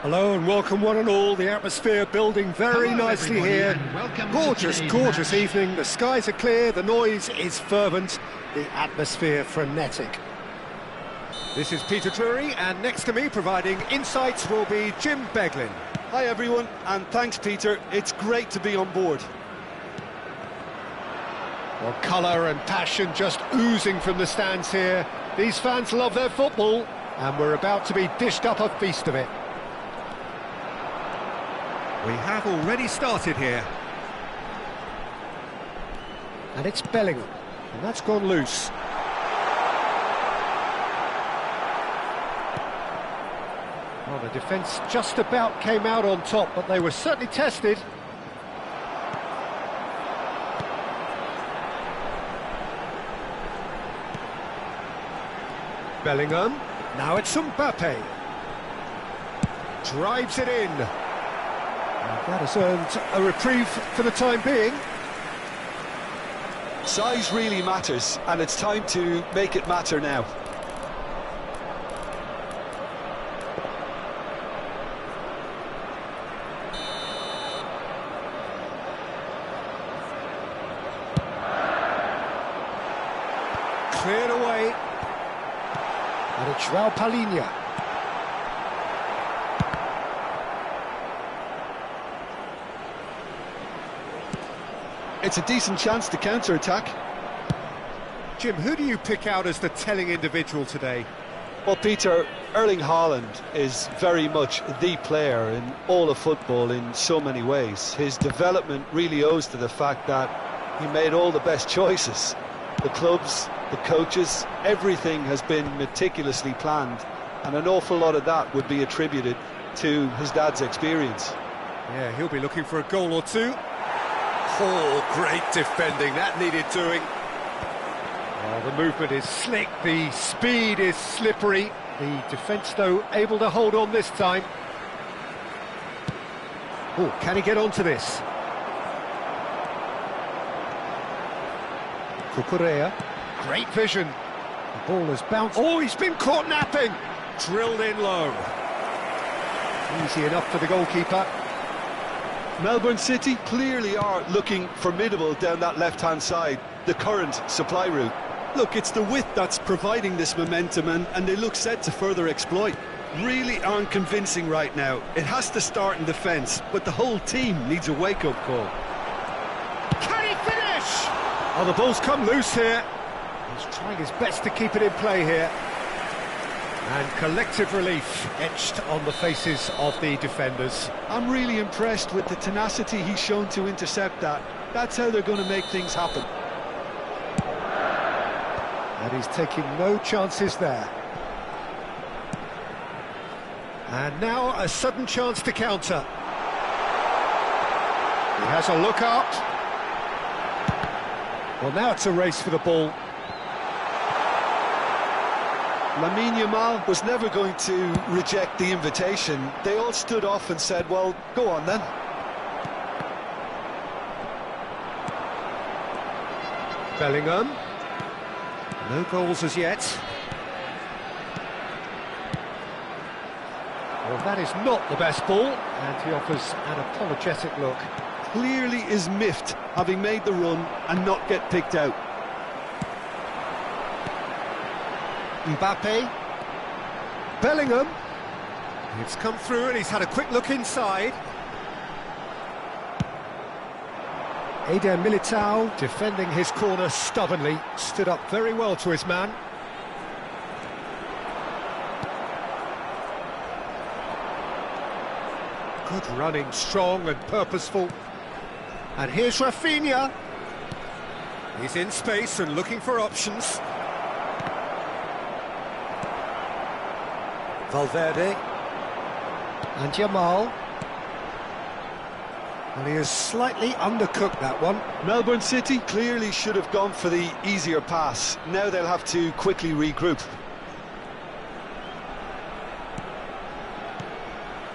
Hello and welcome one and all. The atmosphere building very Hello, nicely everybody, here. and welcome to Gorgeous, today's gorgeous match. evening. The skies are clear, the noise is fervent, the atmosphere frenetic. This is Peter Drury, and next to me providing insights will be Jim Beglin. Hi everyone, and thanks Peter, it's great to be on board. Well, colour and passion just oozing from the stands here. These fans love their football, and we're about to be dished up a feast of it. We have already started here. And it's Bellingham, and that's gone loose. Well, the defence just about came out on top, but they were certainly tested. Bellingham, now it's Mbappe. Drives it in. And that has earned a reprieve for the time being. Size really matters, and it's time to make it matter now. Cleared away. And it's João Palhinha. It's a decent chance to counter-attack. Jim, who do you pick out as the telling individual today? Well, Peter, Erling Haaland is very much the player in all of football in so many ways. His development really owes to the fact that he made all the best choices. The clubs, the coaches, everything has been meticulously planned, and an awful lot of that would be attributed to his dad's experience. Yeah, he'll be looking for a goal or two. Oh, great defending, that needed doing. Oh, the movement is slick, the speed is slippery. The defence, though, able to hold on this time. Oh, can he get onto this? Cucurella, great vision. The ball has bounced. Oh, he's been caught napping. Drilled in low. Easy enough for the goalkeeper. Melbourne City clearly are looking formidable down that left-hand side, the current supply route. Look, it's the width that's providing this momentum, and they look set to further exploit. Really aren't convincing right now. It has to start in defence, but the whole team needs a wake-up call. Can he finish? Oh, the ball's come loose here. He's trying his best to keep it in play here. And collective relief etched on the faces of the defenders. I'm really impressed with the tenacity he's shown to intercept that. That's how they're going to make things happen. And he's taking no chances there. And now a sudden chance to counter. He has a look out. Well, now it's a race for the ball. Lamine Yamal was never going to reject the invitation. They all stood off and said, well, go on then. Bellingham. No goals as yet. Well, that is not the best ball, and he offers an apologetic look. Clearly is miffed, having made the run and not get picked out. Mbappe. Bellingham. It's come through and he's had a quick look inside. Eder Militao defending his corner stubbornly, stood up very well to his man. Good running, strong and purposeful. And here's Rafinha. He's in space and looking for options. Valverde. And Yamal. Well, he has slightly undercooked that one. Melbourne City clearly should have gone for the easier pass. Now they'll have to quickly regroup.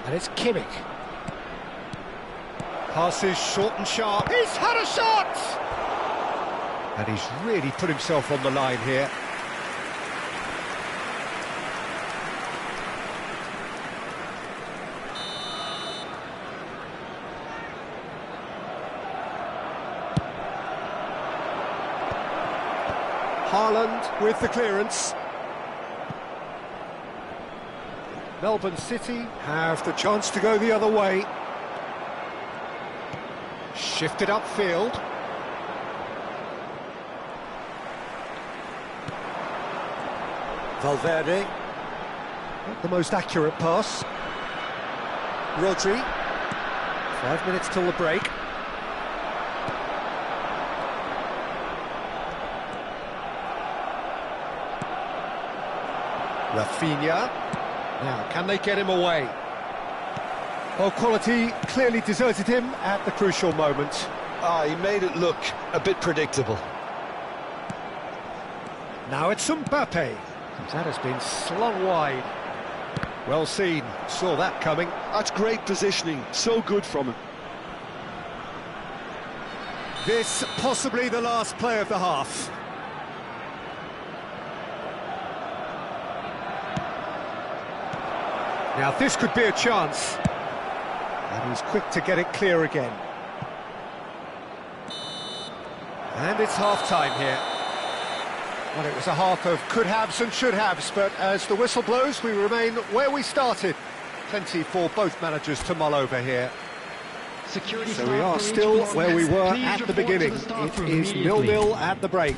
And it's Kimmich. Passes short and sharp. He's had a shot! And he's really put himself on the line here. Haaland with the clearance. Melbourne City have the chance to go the other way. Shifted upfield. Valverde. Not the most accurate pass. Rodri. 5 minutes till the break. Rafinha. Now, can they get him away? Well, quality clearly deserted him at the crucial moment. He made it look a bit predictable. Now it's Mbappe. That has been slung wide. Well seen, saw that coming. That's great positioning, so good from him. This possibly the last play of the half. Now this could be a chance. And he's quick to get it clear again. And it's half-time here. Well, it was a half of could-haves and should-haves, but as the whistle blows, we remain where we started. Plenty for both managers to mull over here. Security So we are still where we were at the beginning. It is 0-0 at the break.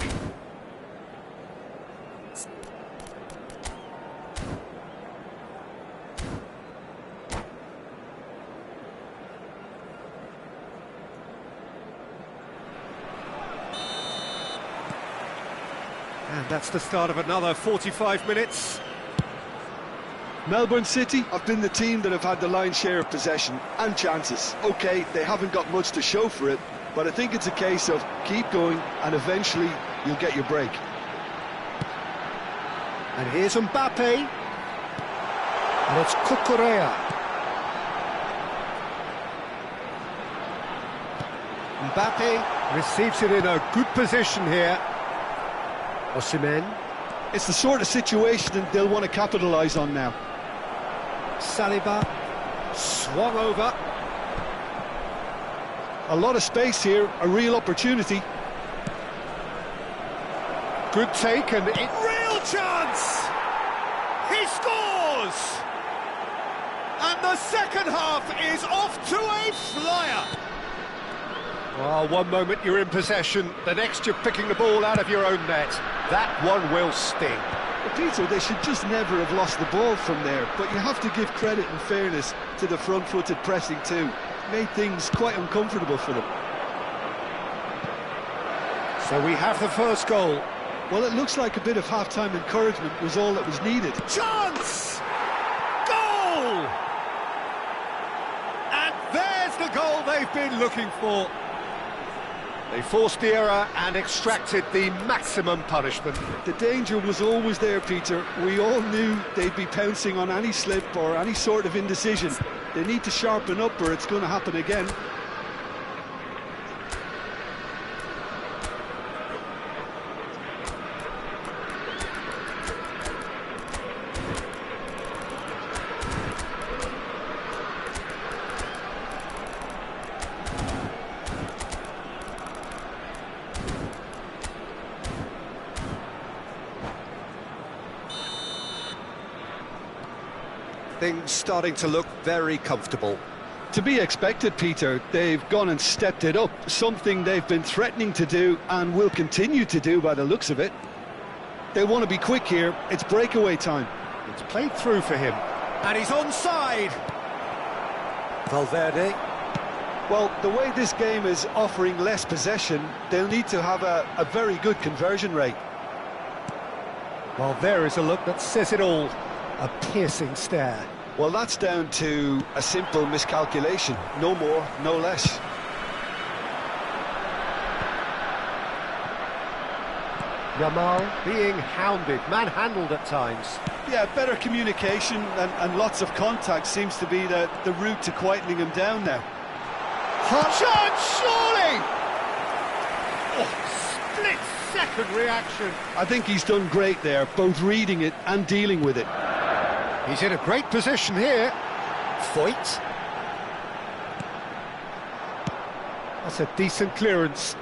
And that's the start of another 45 minutes. Melbourne City have been the team that have had the lion's share of possession and chances. OK, they haven't got much to show for it, but I think it's a case of keep going and eventually you'll get your break. And here's Mbappe. And it's Cucurella. Mbappe receives it in a good position here. Osimhen. It's the sort of situation they'll want to capitalise on now. Saliba swung over. A lot of space here, a real opportunity. Good take and real chance! He scores! And the second half is off to a flyer. Well, one moment you're in possession, the next you're picking the ball out of your own net. That one will sting. But Peter, they should just never have lost the ball from there, but you have to give credit and fairness to the front-footed pressing too. Made things quite uncomfortable for them. So we have the first goal. Well, it looks like a bit of half-time encouragement was all that was needed. Chance! Goal! And there's the goal they've been looking for. They forced the error and extracted the maximum punishment. The danger was always there, Peter. We all knew they'd be pouncing on any slip or any sort of indecision. They need to sharpen up or it's going to happen again. Things starting to look very comfortable. To be expected, Peter. They've gone and stepped it up, something they've been threatening to do and will continue to do by the looks of it. They want to be quick here, it's breakaway time. It's played through for him. And he's onside. Valverde. Well, the way this game is offering less possession, they'll need to have a very good conversion rate. Well, there is a look that says it all. A piercing stare. Well, that's down to a simple miscalculation. No more, no less. Yamal being hounded, manhandled at times. Yeah, better communication and lots of contact seems to be the route to quietening him down now. Hot shot, surely! Oh, split-second reaction. I think he's done great there, both reading it and dealing with it. He's in a great position here. Foyt. That's a decent clearance.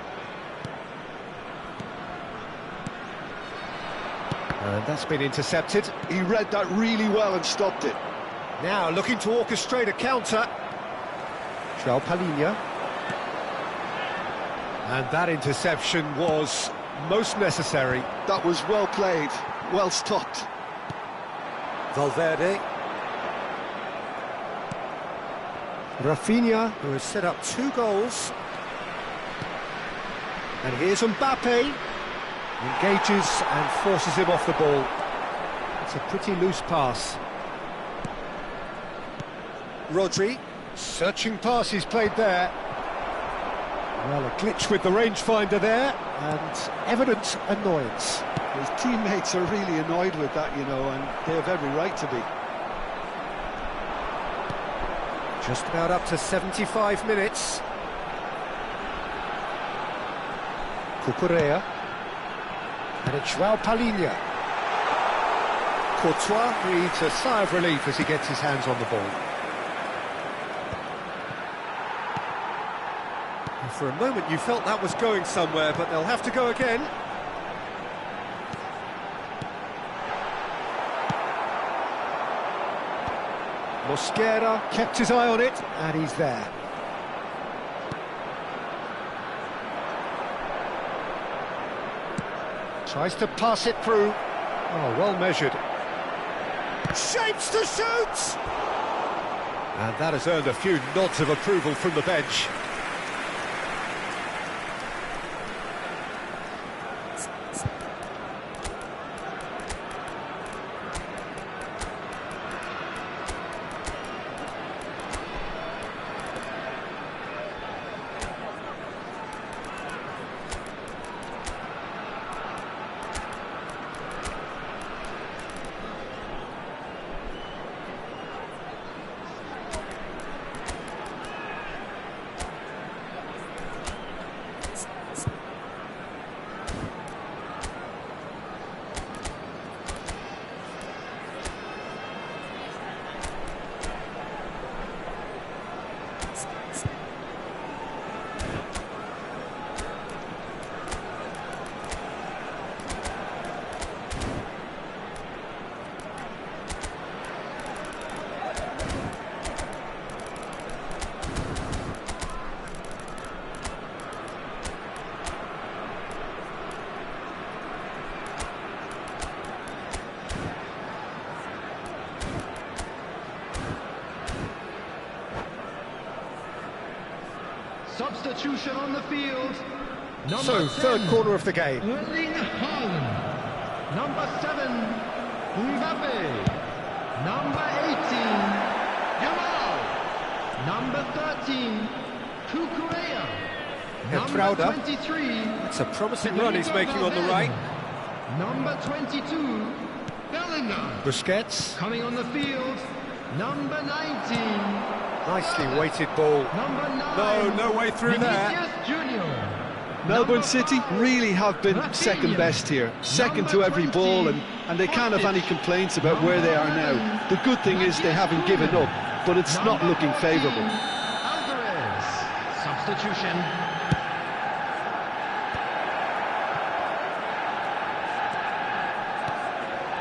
And that's been intercepted. He read that really well and stopped it. Now looking to orchestrate a counter. João Palhinha. And that interception was most necessary. That was well played, well stopped. Valverde. Rafinha, who has set up 2 goals. And here's Mbappe. Engages and forces him off the ball. It's a pretty loose pass. Rodri. Searching pass he's played there. Well, a glitch with the rangefinder there, and evident annoyance. His teammates are really annoyed with that, you know, and they have every right to be. Just about up to 75 minutes. Cucurella. And it's João Palhinha. Courtois breathes a sigh of relief as he gets his hands on the ball. And for a moment you felt that was going somewhere, but they'll have to go again. Mosquera kept his eye on it, and he's there. Tries to pass it through. Oh, well measured. Shapes to shoot! And that has earned a few nods of approval from the bench. Substitution on the field. So, third corner of the game. Erling Haaland. Number 7, Mbappe. Number 18, Yamal. Number 13, Cucurella. Number 23. It's a promising run he's making on the right. Number 22, Bellingham. Busquets. Coming on the field, number 19. Nicely weighted ball. Number 9. No way through there. Vinicius Junior. Melbourne City really have been second best here, second to every ball, and they can't have any complaints about where they are now. The good thing is they haven't given up, but it's not looking favourable. Alvarez. Substitution.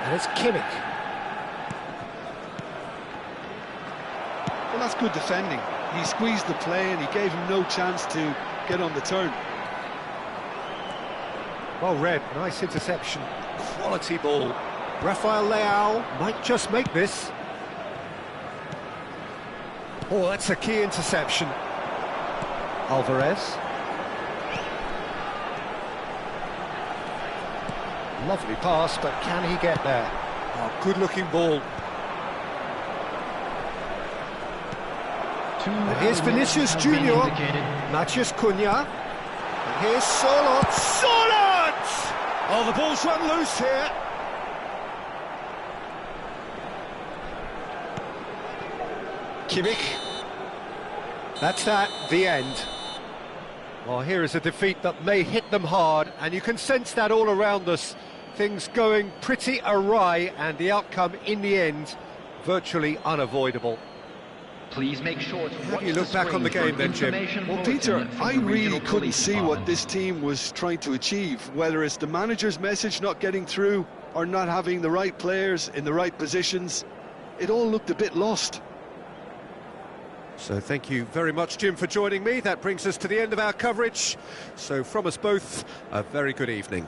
And it's Kimmich. Well, that's good defending. He squeezed the play and he gave him no chance to get on the turn. Well read, nice interception. Quality ball. Rafael Leao might just make this. Oh, that's a key interception. Alvarez. Lovely pass, but can he get there? Oh, good-looking ball. And here's Vinicius Junior. Matheus Cunha. And here's Solot. Solot! Oh, the ball's run loose here. Kimmich. That's that, the end. Well, here is a defeat that may hit them hard, and you can sense that all around us. Things going pretty awry, and the outcome in the end virtually unavoidable. Please make sure to How do you look back on the game then, Jim? Well, Peter, I really couldn't see what this team was trying to achieve, whether it's the manager's message not getting through or not having the right players in the right positions, it all looked a bit lost. So thank you very much, Jim, for joining me. That brings us to the end of our coverage. So from us both, a very good evening.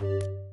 it.